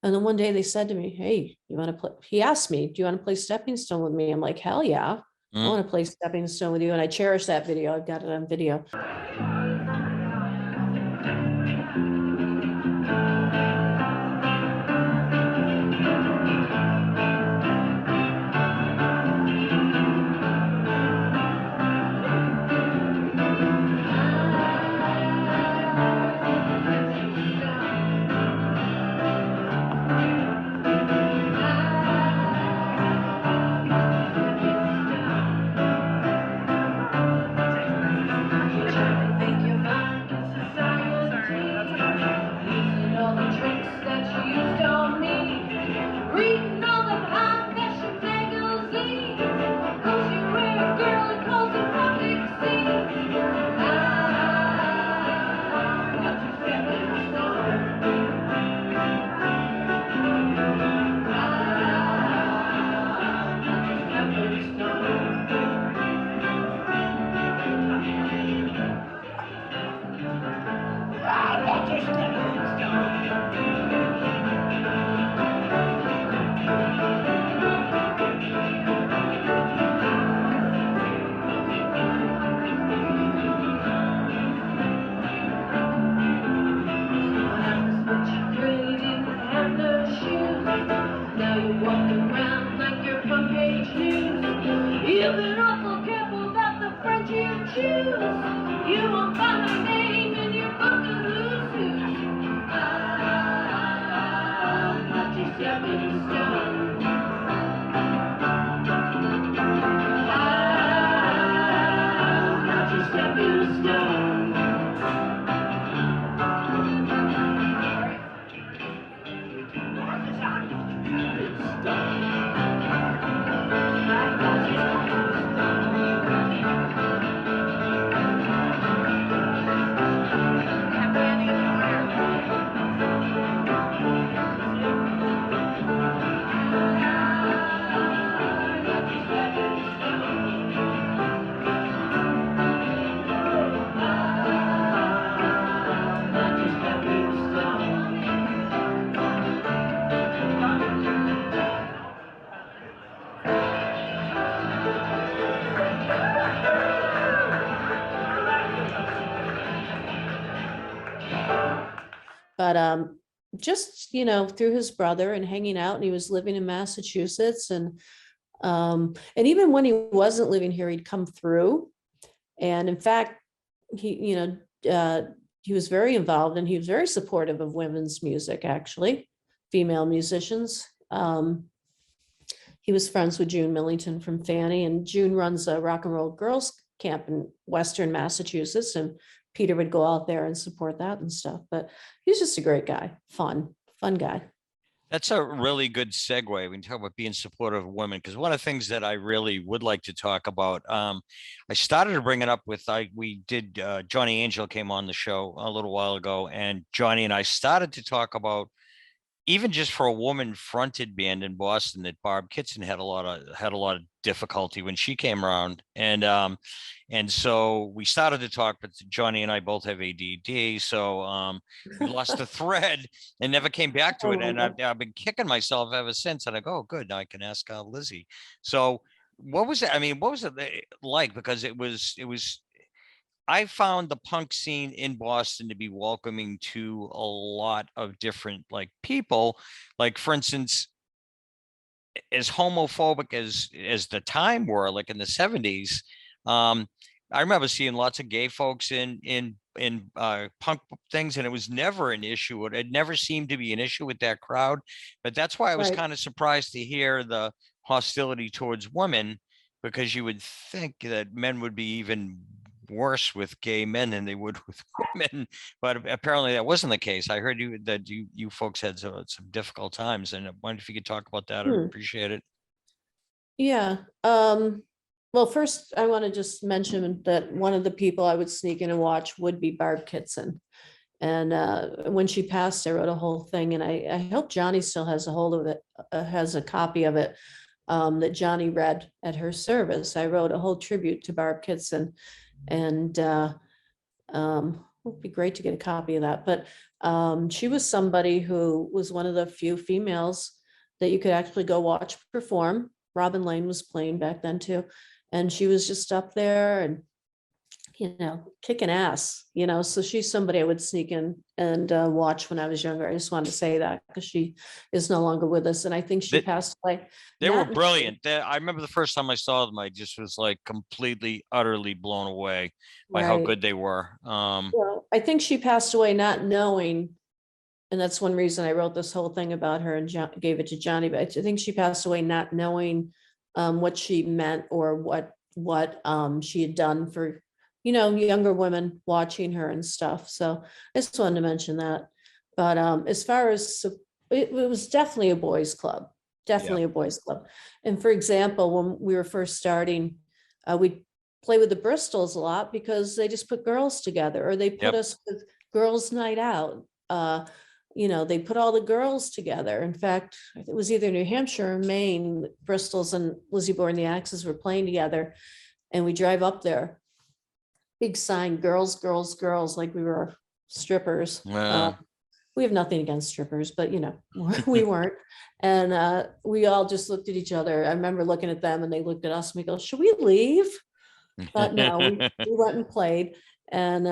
And then one day they said to me, hey, you want to play? He asked me, do you want to play Stepping Stone with me? I'm like, hell yeah, I want to play Stepping Stone with you. And I cherish that video. I've got it on video. but just, you know, through his brother and hanging out, and he was living in Massachusetts, and even when he wasn't living here, he'd come through. And in fact, he, you know, he was very involved, and he was very supportive of women's music, actually, female musicians. He was friends with June Millington from Fanny, and June runs a rock and roll girls camp in Western Massachusetts, and Peter would go out there and support that and stuff. But he's just a great guy, fun guy. That's a really good segue when you talk about being supportive of women, because one of the things that I really would like to talk about, I started to bring it up with, we did, Johnny Angel came on the show a little while ago, and Johnny and I started to talk about, even just for a woman fronted band in Boston, that Barb Kitson had a lot of difficulty when she came around. And so we started to talk, but Johnny and I both have ADD. So we lost the thread and never came back to it. And I've been kicking myself ever since. And I go, oh, good, now I can ask Lizzie. So what was it? I mean, what was it like? Because it was, I found the punk scene in Boston to be welcoming to a lot of different like people. Like, for instance, as homophobic as the time were, like in the 70s, I remember seeing lots of gay folks in punk things, and it was never an issue. It never seemed to be an issue with that crowd. But that's why I was kind of surprised to hear the hostility towards women, because you would think that men would be even worse with gay men than they would with women, but apparently that wasn't the case. I heard you folks had some difficult times, and I wondered if you could talk about that. I'd appreciate it. Yeah. Well, first I want to just mention that one of the people I would sneak in and watch would be Barb Kitson. And when she passed, I wrote a whole thing, and I hope Johnny still has a hold of it, has a copy of it, that Johnny read at her service. I wrote a whole tribute to Barb Kitson, and it would be great to get a copy of that. But she was somebody who was one of the few females that you could actually go watch perform. Robin Lane was playing back then too, and she was just up there and, you know, kicking ass, you know. So she's somebody I would sneak in and watch when I was younger. I just wanted to say that, because she is no longer with us, and I think she passed away. They were brilliant. I remember the first time I saw them, I just was like completely, utterly blown away by how good they were. Well, I think she passed away not knowing, and that's one reason I wrote this whole thing about her and gave it to Johnny. But I think she passed away not knowing what she meant, or what she had done for, you know, younger women watching her and stuff. So I just wanted to mention that. But as far as, it was definitely a boys' club, a boys' club. And for example, when we were first starting, we'd play with the Bristols a lot, because they just put girls together, or they put us with girls' night out. You know, they put all the girls together. In fact, it was either New Hampshire or Maine, Bristol's and LIzzie Borden The Axes were playing together, and we drive up there. Big sign, girls, girls, girls, like we were strippers. We have nothing against strippers, but you know, we weren't. And we all just looked at each other. I remember looking at them, and they looked at us, and we go, should we leave? But no, we went and played. And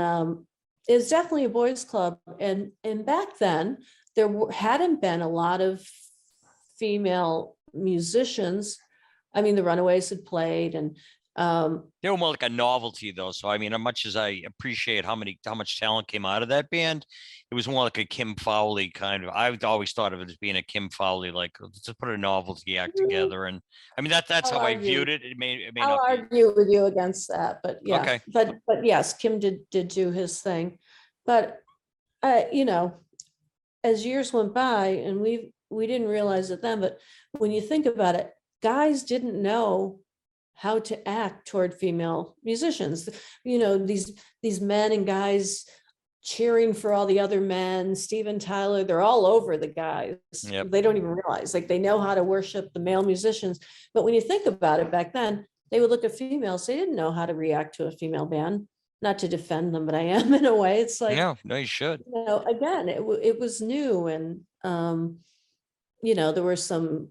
it was definitely a boys' club. And back then, there hadn't been a lot of female musicians. I mean, the Runaways had played, and they were more like a novelty, though. So I mean, as much as I appreciate how much talent came out of that band, it was more like a Kim Fowley kind of. I always thought of it as being a Kim Fowley, like, let's just put a novelty act together. And I mean, that's how I viewed it. It may I'll not argue with you against that, but yeah. Okay. But yes, Kim did do his thing. But you know, as years went by, and we didn't realize it then, but when you think about it, guys didn't know how to act toward female musicians. You know, these men and guys cheering for all the other men, Steven Tyler, they're all over the guys. Yep. They don't even realize, like, they know how to worship the male musicians. But when you think about it, back then, they would look at females, they didn't know how to react to a female band. Not to defend them, but I am in a way. It's like, no, you should. You know, again, it was new, and you know, there were some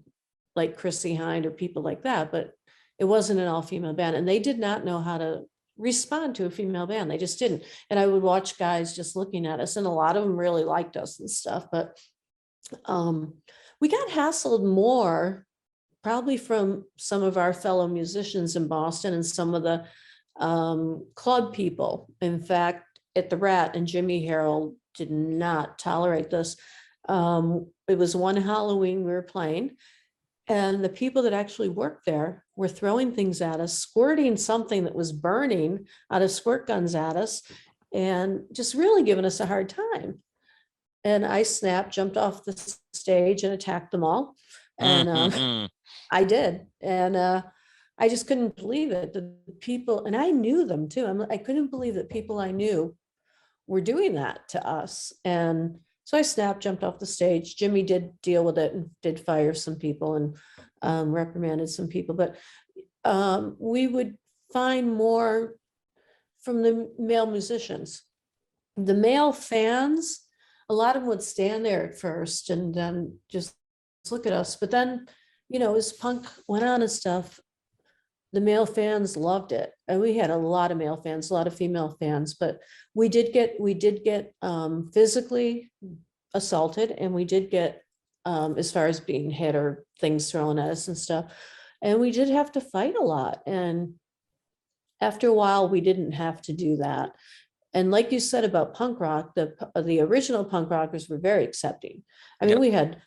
like Chrissy Hind or people like that, but it wasn't an all-female band, and they did not know how to respond to a female band. They just didn't. And I would watch guys just looking at us, and a lot of them really liked us and stuff. But we got hassled more probably from some of our fellow musicians in Boston and some of the club people. In fact, at the Rat, and Jimmy Harold did not tolerate this. It was one Halloween we were playing, and the people that actually worked there were throwing things at us, squirting something that was burning out of squirt guns at us, and just really giving us a hard time. And I snapped, jumped off the stage and attacked them all. And I did. And I just couldn't believe it. The people, and I knew them too. I couldn't believe that people I knew were doing that to us. And so I snapped, jumped off the stage. Jimmy did deal with it and did fire some people and reprimanded some people. But we would find more from the male musicians. The male fans, a lot of them would stand there at first and then just look at us. But then, as punk went on and stuff, the male fans loved it. And we had a lot of male fans, a lot of female fans, but we did get physically assaulted, and we did get, as far as being hit or things thrown at us and stuff. And we did have to fight a lot. And after a while, we didn't have to do that. And like you said about punk rock, the original punk rockers were very accepting. I mean, we had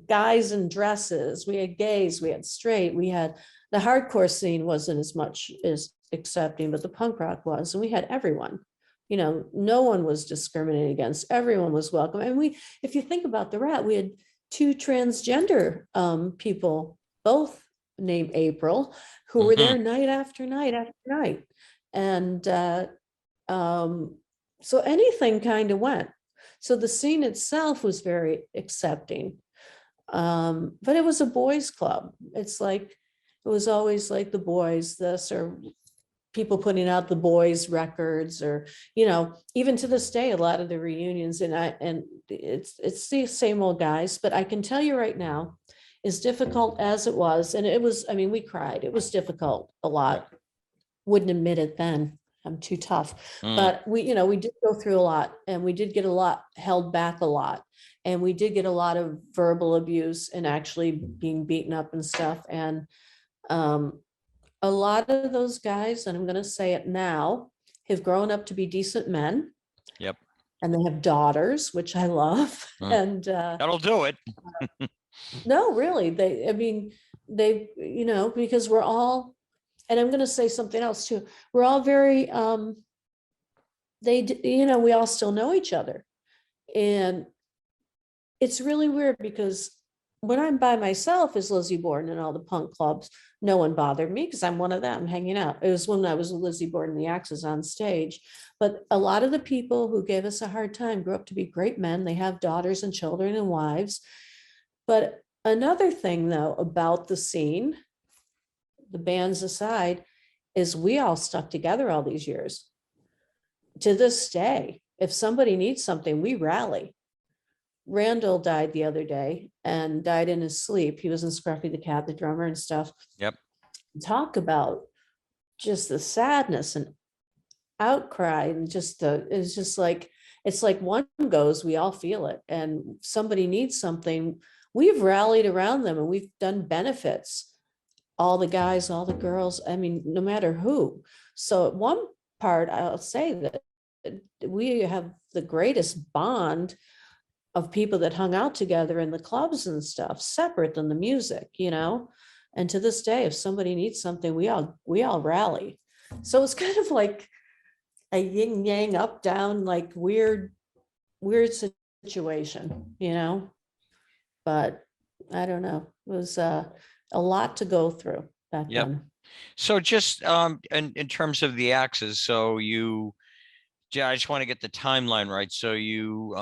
guys in dresses, we had gays, we had straight, we had the hardcore scene wasn't as much as accepting, but the punk rock was, and we had everyone. No one was discriminated against. Everyone was welcome. And if you think about the Rat, we had 2 transgender people, both named April, who were there night after night after night. And so anything kind of went. So the scene itself was very accepting. But it was a boys' club. It was always like the boys, this, or people putting out the boys' records, or, even to this day, a lot of the reunions, and it's the same old guys. But I can tell you right now, as difficult as it was, and it was, we cried. It was difficult a lot. Wouldn't admit it then. I'm too tough. But we did go through a lot, and we did get a lot held back a lot. And we did get a lot of verbal abuse and actually being beaten up and stuff. And a lot of those guys, and I'm going to say it now, have grown up to be decent men. Yep. And they have daughters, which I love. And that'll do it. No, really. They, because we're all, and I'm going to say something else too. We're all very, we all still know each other. And it's really weird because when I'm by myself as Lizzie Borden in all the punk clubs, no one bothered me because I'm one of them hanging out. It was when I was with LIzzie Borden The Axes on stage. But a lot of the people who gave us a hard time grew up to be great men. They have daughters and children and wives. But another thing, though, about the scene, the bands aside, is we all stuck together all these years. To this day, if somebody needs something, we rally. Randall died the other day and died in his sleep. He was in Scruffy the Cat, the drummer and stuff. Yep. Talk about just the sadness and outcry, and it's like one goes, we all feel it. And somebody needs something, we've rallied around them, and we've done benefits. All the guys, all the girls, no matter who. So at one part, I'll say that we have the greatest bond of people that hung out together in the clubs and stuff, separate than the music, and to this day, if somebody needs something, we all rally. So it's kind of like a yin yang, up down, like weird situation, but I don't know. It was a lot to go through back then. So just in terms of the Axes, so I just want to get the timeline right. So you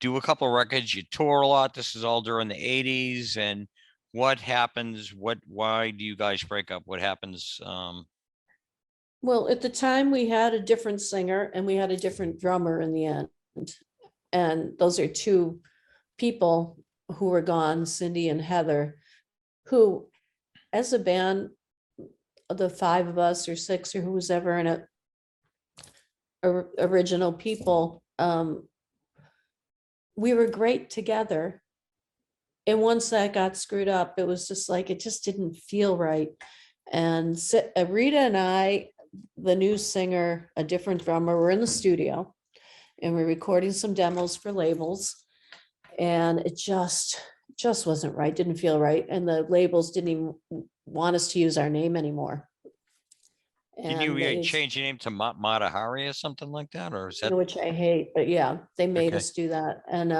do a couple of records, you tour a lot. This is all during the 80s. And what happens? Why do you guys break up? What happens? Well, at the time we had a different singer and we had a different drummer in the end. And those are 2 people who were gone, Cindy and Heather, who as a band, the five of us or six or who was ever in it, original people, we were great together. And once that got screwed up, it was just like, it just didn't feel right. And Rita and I, the new singer, a different drummer, were in the studio and we're recording some demos for labels. And it just wasn't right, didn't feel right. And the labels didn't even want us to use our name anymore. Did you change your name to Mata Hari or something like that? Or is that? Which I hate, but yeah, they made Okay. us do that. And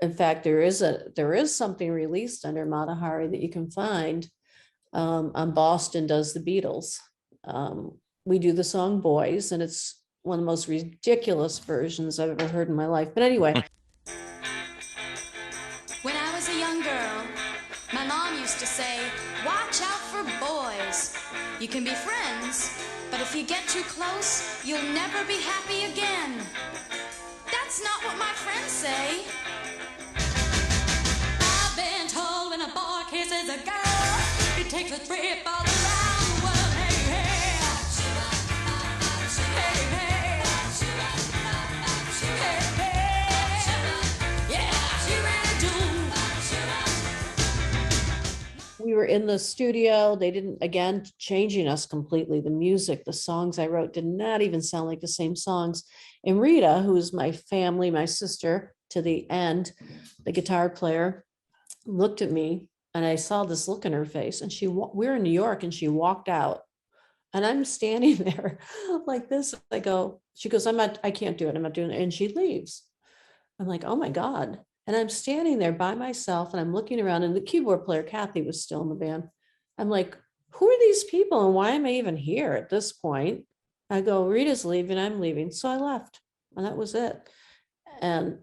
in fact, there is something released under Mata Hari that you can find on Boston Does the Beatles. We do the song Boys, and it's one of the most ridiculous versions I've ever heard in my life. But anyway. When I was a young girl, my mom used to say, watch out for boys. You can be friends, but if you get too close, you'll never be happy again. That's not what my friends say. I've been told when a boy kisses a girl, he takes a trip all around the world. Hey, hey. Hey, hey. Hey, hey. Yeah, she really do. We were in the studio. They didn't, again, changing us completely. The music, the songs I wrote did not even sound like the same songs. And Rita, who is my family, my sister to the end, the guitar player, looked at me and I saw this look in her face, and we're in New York and she walked out and I'm standing there like this. She goes, I can't do it. I'm not doing it. And she leaves. I'm like, oh my God. And I'm standing there by myself and I'm looking around, and the keyboard player, Kathy, was still in the band. I'm like, who are these people and why am I even here at this point? I go, Rita's leaving, I'm leaving. So I left, and that was it. And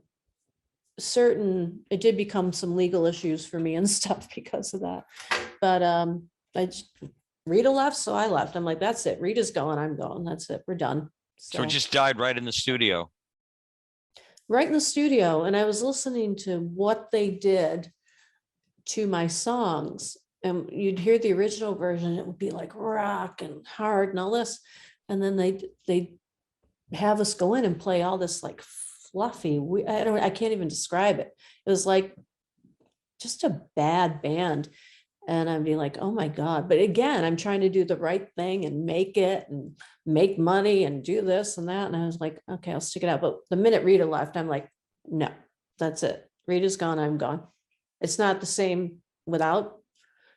it did become some legal issues for me and stuff because of that. But Rita left, so I left. I'm like, that's it. Rita's going, I'm going. That's it. We're done. So it just died right in the studio. Right in the studio. And I was listening to what they did to my songs, and you'd hear the original version. It would be like rock and hard and all this. And then they have us go in and play all this like fluffy. I can't even describe it. It was like just a bad band. And I'd be like, oh my God. But again, I'm trying to do the right thing and make it and make money and do this and that. And I was like, okay, I'll stick it out. But the minute Rita left, I'm like, no, that's it. Rita's gone, I'm gone. It's not the same without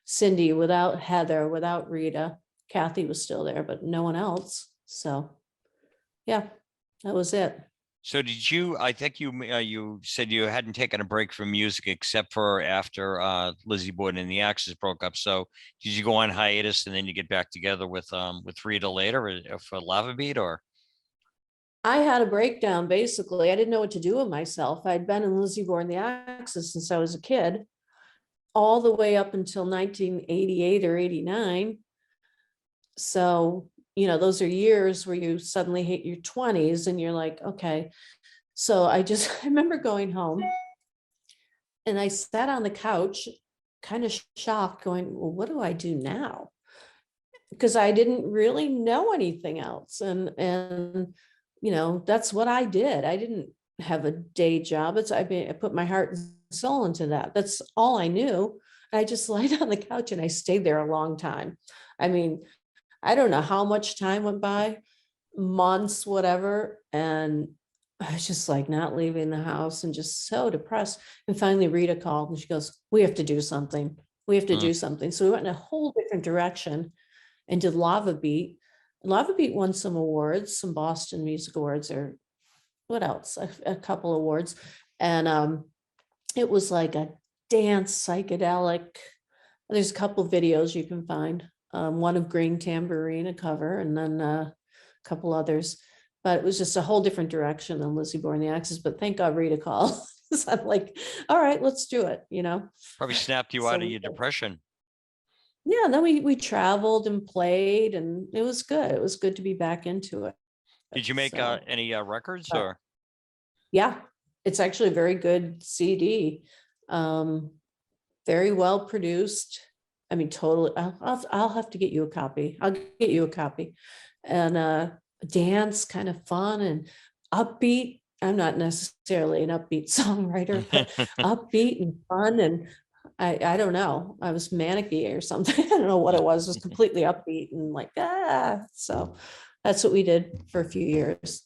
Cindy, without Heather, without Rita. Kathy was still there, but no one else. So yeah, that was it. So did you, I think you said you hadn't taken a break from music except for after LIzzie Borden and the Axes broke up. So did you go on hiatus and then you get back together with Rita later for Lava Beat, or? I had a breakdown, basically. I didn't know what to do with myself. I'd been in LIzzie Borden The Axes since I was a kid, all the way up until 1988 or 89. So those are years where you suddenly hit your 20s and you're like, okay. So I remember going home and I sat on the couch, kind of shocked, going, well, what do I do now? Because I didn't really know anything else. And that's what I did. I didn't have a day job. I put my heart and soul into that. That's all I knew. I just laid on the couch and I stayed there a long time. I mean, I don't know how much time went by, months, whatever. And I was just like not leaving the house and just so depressed. And finally Rita called and she goes, we have to do something. We have to do something. So we went in a whole different direction and did Lava Beat. Lava Beat won some awards, some Boston Music Awards, or what else? A couple awards. And it was like a dance psychedelic. There's a couple videos you can find. One of Green Tambourine, a cover, and then a couple others. But it was just a whole different direction than LIzzie Borden The Axes. But thank God Rita called. So I'm like, all right, let's do it, Probably snapped you out of your depression. Yeah, then we traveled and played, and it was good. It was good to be back into it. Did you make any records or? Yeah, it's actually a very good CD. Very well produced. I mean, totally. I'll have to get you a copy. I'll get you a copy. And dance, kind of fun and upbeat. I'm not necessarily an upbeat songwriter, but upbeat and fun. And I don't know. I was manic-y or something. I don't know what it was. It was completely upbeat and like, so that's what we did for a few years.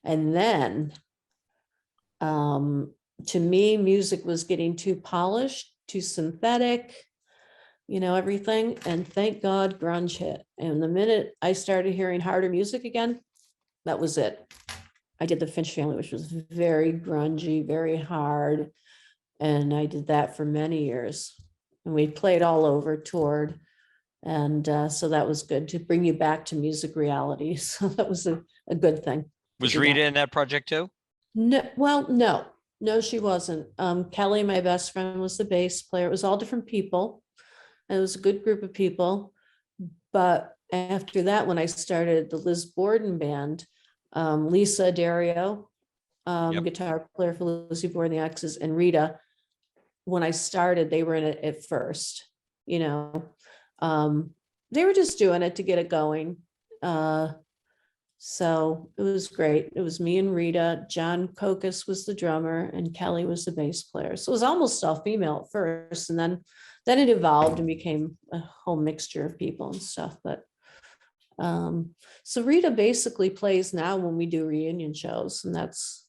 And then to me, music was getting too polished, too synthetic, everything. And thank God grunge hit. And the minute I started hearing harder music again, that was it. I did the Finch Family, which was very grungy, very hard. And I did that for many years. And we played all over, toured. And so that was good to bring you back to music reality. So that was a good thing. Was Rita in that project too? No, well, no, she wasn't. Kelly, my best friend, was the bass player. It was all different people. And it was a good group of people. But after that, when I started the Liz Borden Band, Lisa Dario, guitar player for LIzzie Borden The Axes, and Rita, when I started, they were in it at first, they were just doing it to get it going. So it was great. It was me and Rita. John Kokis was the drummer and Kelly was the bass player. So it was almost all female at first. And then it evolved and became a whole mixture of people and stuff. But so Rita basically plays now when we do reunion shows, and that's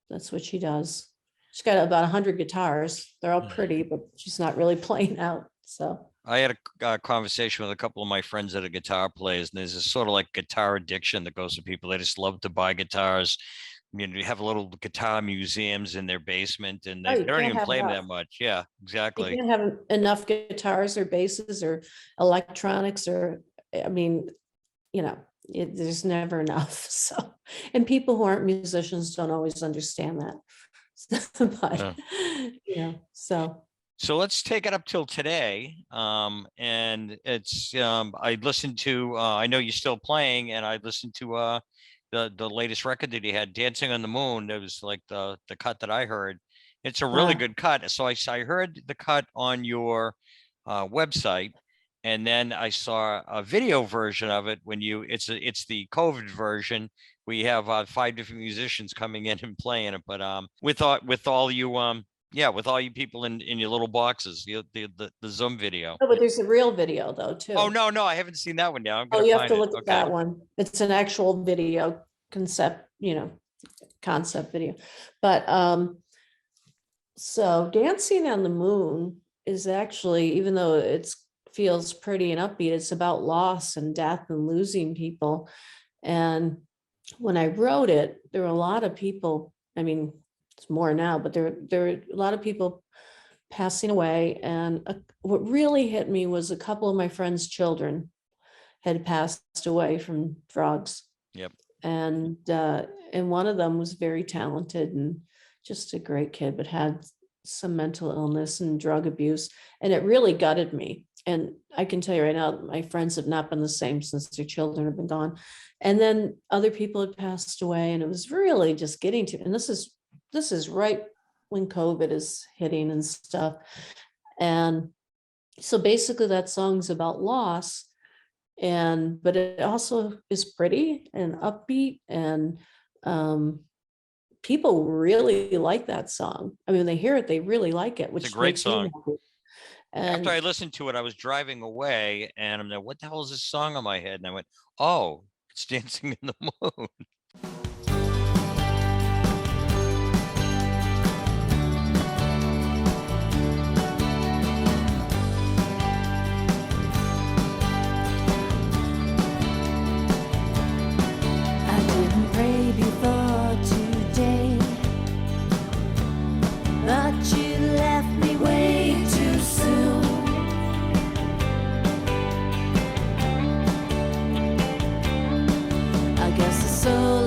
what she does. She's got about 100 guitars. They're all pretty, but she's not really playing out. So I had a conversation with a couple of my friends that are guitar players, and there's a sort of like guitar addiction that goes to people. They just love to buy guitars. You have little guitar museums in their basement, and they don't even play them that much. Yeah, exactly. You can't have enough guitars or basses or electronics there's never enough. So, and people who aren't musicians don't always understand that. But, So let's take it up till today. And it's, I listened to, I know you're still playing, and I listened to the latest record that you had, Dancing on the Moon. It was like the cut that I heard. It's a really good cut. So I heard the cut on your website, and then I saw a video version of it when it's the COVID version. We have 5 different musicians coming in and playing it, but with all you people in your little boxes, the Zoom video. Oh, but there's a real video though too. Oh no, I haven't seen that one yet. You have to look at that one. It's an actual video concept video. But so Dancing on the Moon is actually, even though it feels pretty and upbeat, it's about loss and death and losing people. And when I wrote it, there were a lot of people, it's more now, but there were a lot of people passing away. And what really hit me was a couple of my friends' children had passed away from drugs. Yep. And one of them was very talented and just a great kid, but had some mental illness and drug abuse. And it really gutted me. And I can tell you right now, my friends have not been the same since their children have been gone. And then other people had passed away, and it was really just getting to, and this is right when COVID is hitting and stuff. And so basically that song's about loss, but it also is pretty and upbeat, and people really like that song. When they hear it, they really like it, which is a great song. And after I listened to it, I was driving away, and I'm like, what the hell is this song on my head? And I went, oh, it's Dancing in the Moon. I didn't pray before today, but you left me way too soon. I guess the soul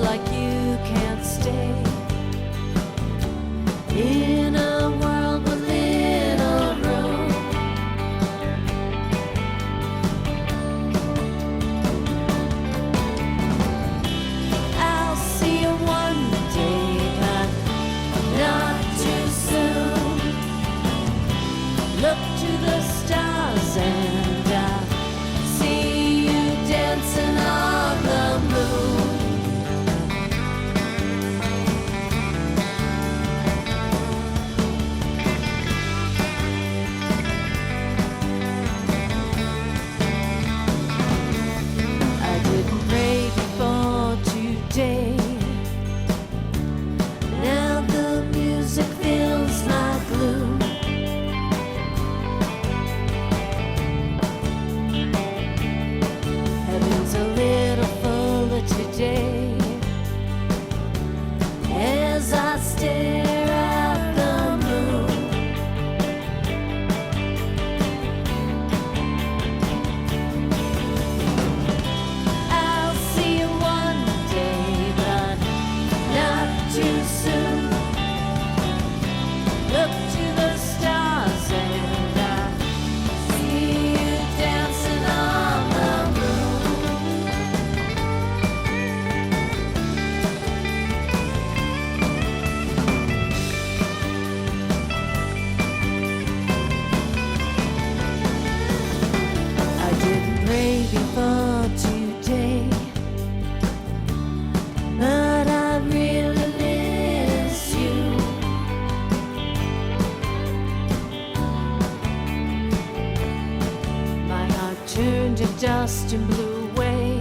and blew away.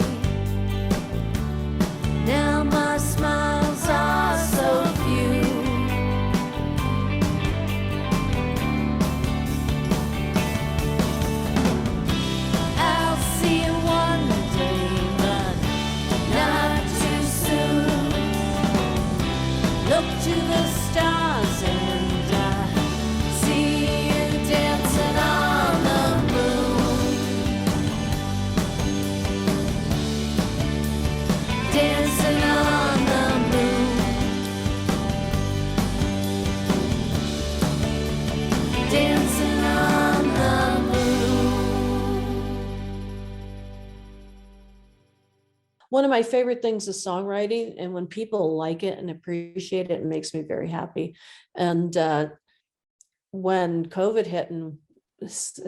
Now my smiles are so few. I'll see you one day, but not too soon. Look to the stars and I see you dancing on the moon. Dancing on the moon. Dancing on the moon. One of my favorite things is songwriting, and when people like it and appreciate it, it makes me very happy. And when COVID hit and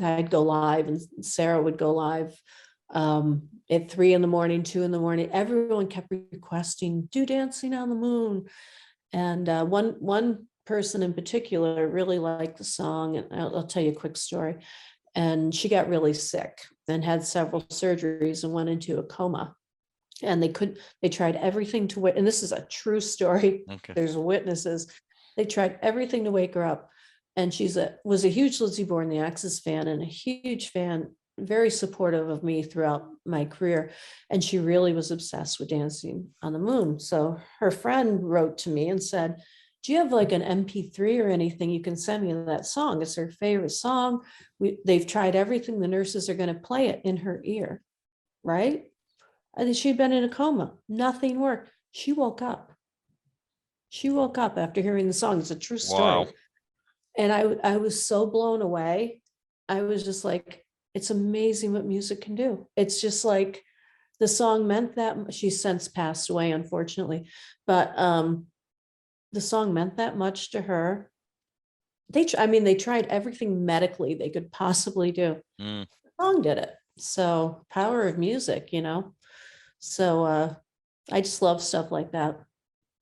I'd go live and Sarah would go live at 3 a.m, 2 a.m, everyone kept requesting, do Dancing on the Moon. And one person in particular really liked the song, and I'll tell you a quick story. And she got really sick and had several surgeries and went into a coma. And they tried everything to wait. And this is a true story. Okay. There's witnesses. They tried everything to wake her up. And was a huge Lizzie Borden The Axes fan and a huge fan, very supportive of me throughout my career. And she really was obsessed with Dancing on the Moon. So her friend wrote to me and said, do you have like an MP3 or anything you can send me of that song? It's her favorite song. They've tried everything. The nurses are going to play it in her ear, right? And she'd been in a coma. Nothing worked. She woke up. She woke up after hearing the song. It's a true story. Wow. And I was so blown away. I was just like, it's amazing what music can do. It's just like the song meant that. She's since passed away, unfortunately, but the song meant that much to her. They tried everything medically they could possibly do. The song did it. So power of music, So I just love stuff like that.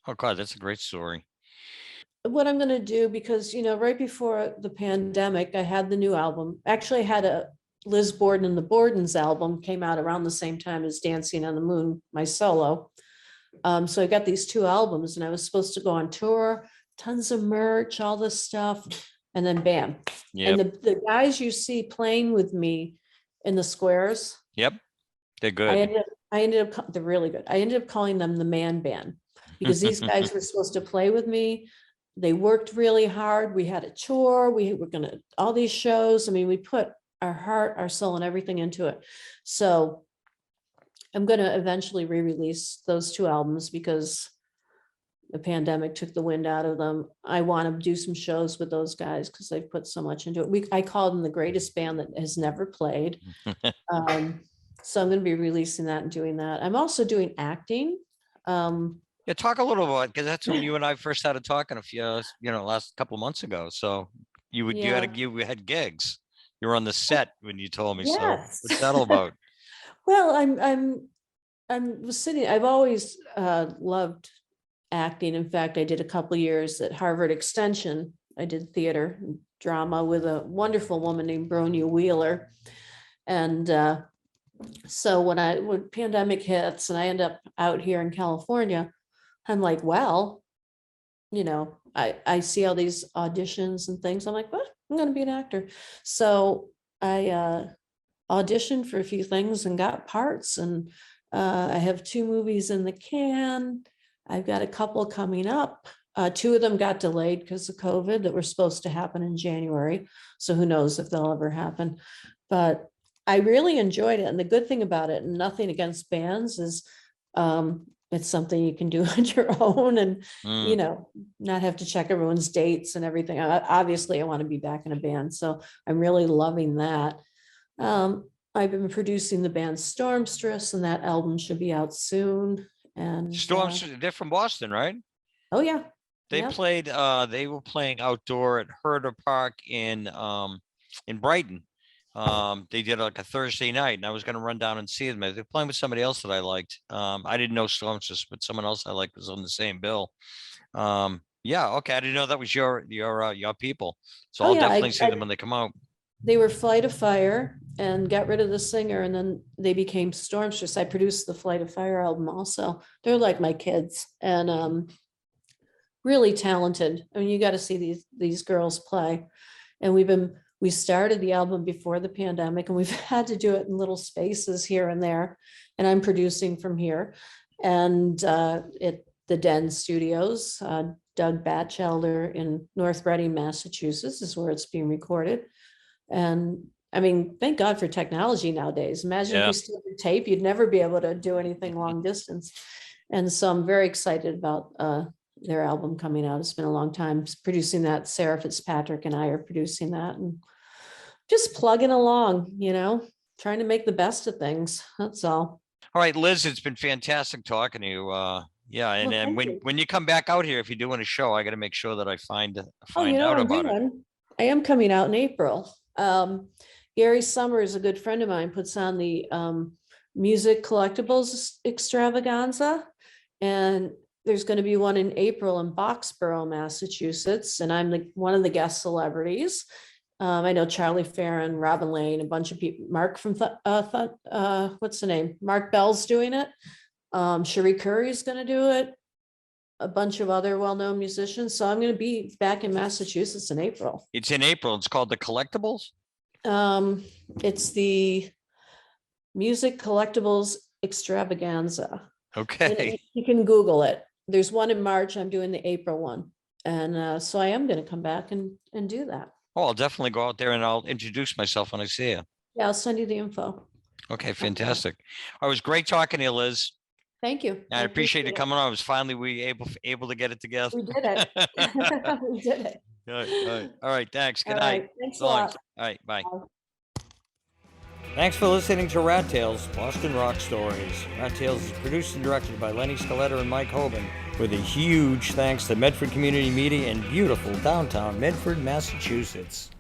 Oh God, that's a great story. What I'm going to do, because, right before the pandemic, I had the new album. Actually, I had a Liz Borden and the Bordens album came out around the same time as Dancing on the Moon, my solo. So I got these two albums and I was supposed to go on tour, tons of merch, all this stuff. And then bam. Yep. And the guys you see playing with me in the squares. Yep. They're good. They're really good. I ended up calling them the Man Band because these guys were supposed to play with me. They worked really hard. We had a tour. We were going to all these shows. I mean, we put our heart, our soul, and everything into it. So I'm going to eventually re-release those two albums because the pandemic took the wind out of them. I want to do some shows with those guys because they've put so much into it. I call them the greatest band that has never played. So I'm going to be releasing that and doing that. I'm also doing acting. Yeah, talk a little about, because that's when you and I first started talking a few, last couple of months ago. So you had gigs. You were on the set when you told me. Yes. So what's that all about? Well, I've always loved acting. In fact, I did a couple years at Harvard Extension. I did theater and drama with a wonderful woman named Bronya Wheeler. And so when pandemic hits and I end up out here in California, I'm like, well, I see all these auditions and things. I'm like, well, I'm going to be an actor. So I auditioned for a few things and got parts. And I have 2 movies in the can. I've got a couple coming up. 2 of them got delayed because of COVID that were supposed to happen in January. So who knows if they'll ever happen. But I really enjoyed it. And the good thing about it, and nothing against bands, is it's something you can do on your own and, not have to check everyone's dates and everything. Obviously, I want to be back in a band. So I'm really loving that. I've been producing the band Stormstress, and that album should be out soon. And They're from Boston, right? Oh, yeah. They played, they were playing outdoor at Herder Park in Brighton. They did like a Thursday night, and I was going to run down and see them. They're playing with somebody else that I liked. I didn't know Stormstress, but someone else I liked was on the same bill. Yeah, okay. I didn't know that was your people. So I'll definitely see them when they come out. They were Flight of Fire, and got rid of the singer, and then they became Stormstress. I produced the Flight of Fire album also. They're like my kids, and really talented. I mean, you got to see these girls play. And we started the album before the pandemic, and we've had to do it in little spaces here and there. And I'm producing from here, and at the Den Studios. Doug Batchelder in North Reading, Massachusetts is where it's being recorded. And I mean, thank God for technology nowadays. Imagine if you still did tape, you'd never be able to do anything long distance. And so I'm very excited about their album coming out. It's been a long time producing that. Sarah Fitzpatrick and I are producing that, and just plugging along, trying to make the best of things. That's all. All right, Liz, it's been fantastic talking to you. Yeah, and then when you come back out here, if you're doing a show, I got to make sure that I find out about it. I am coming out in April. Gary Summers, a good friend of mine, puts on the music collectibles extravaganza, and there's going to be one in April in Boxborough, Massachusetts, and I'm one of the guest celebrities. I know Charlie Farron, Robin Lane, a bunch of people. Mark from what's the name? Mark Bell's doing it. Cherie Curry's going to do it. A bunch of other well-known musicians. So I'm going to be back in Massachusetts in April. It's in April. It's called the Collectibles. It's the Music Collectibles Extravaganza. Okay. And you can Google it. There's one in March. I'm doing the April one. And so I am going to come back and do that. Oh, I'll definitely go out there and I'll introduce myself when I see you. Yeah, I'll send you the info. Okay, fantastic. It was great talking to you, Liz. Thank you. I appreciate it coming on. I was finally able to get it together. We did it. We did it. All right. Thanks. Good All night. right, thanks a lot. All right. Bye. Bye. Thanks for listening to Rat Tales, Boston Rock Stories. Rat Tales is produced and directed by Lenny, Scolletta, and Mike Hoban, with a huge thanks to Medford Community Media in beautiful downtown Medford, Massachusetts.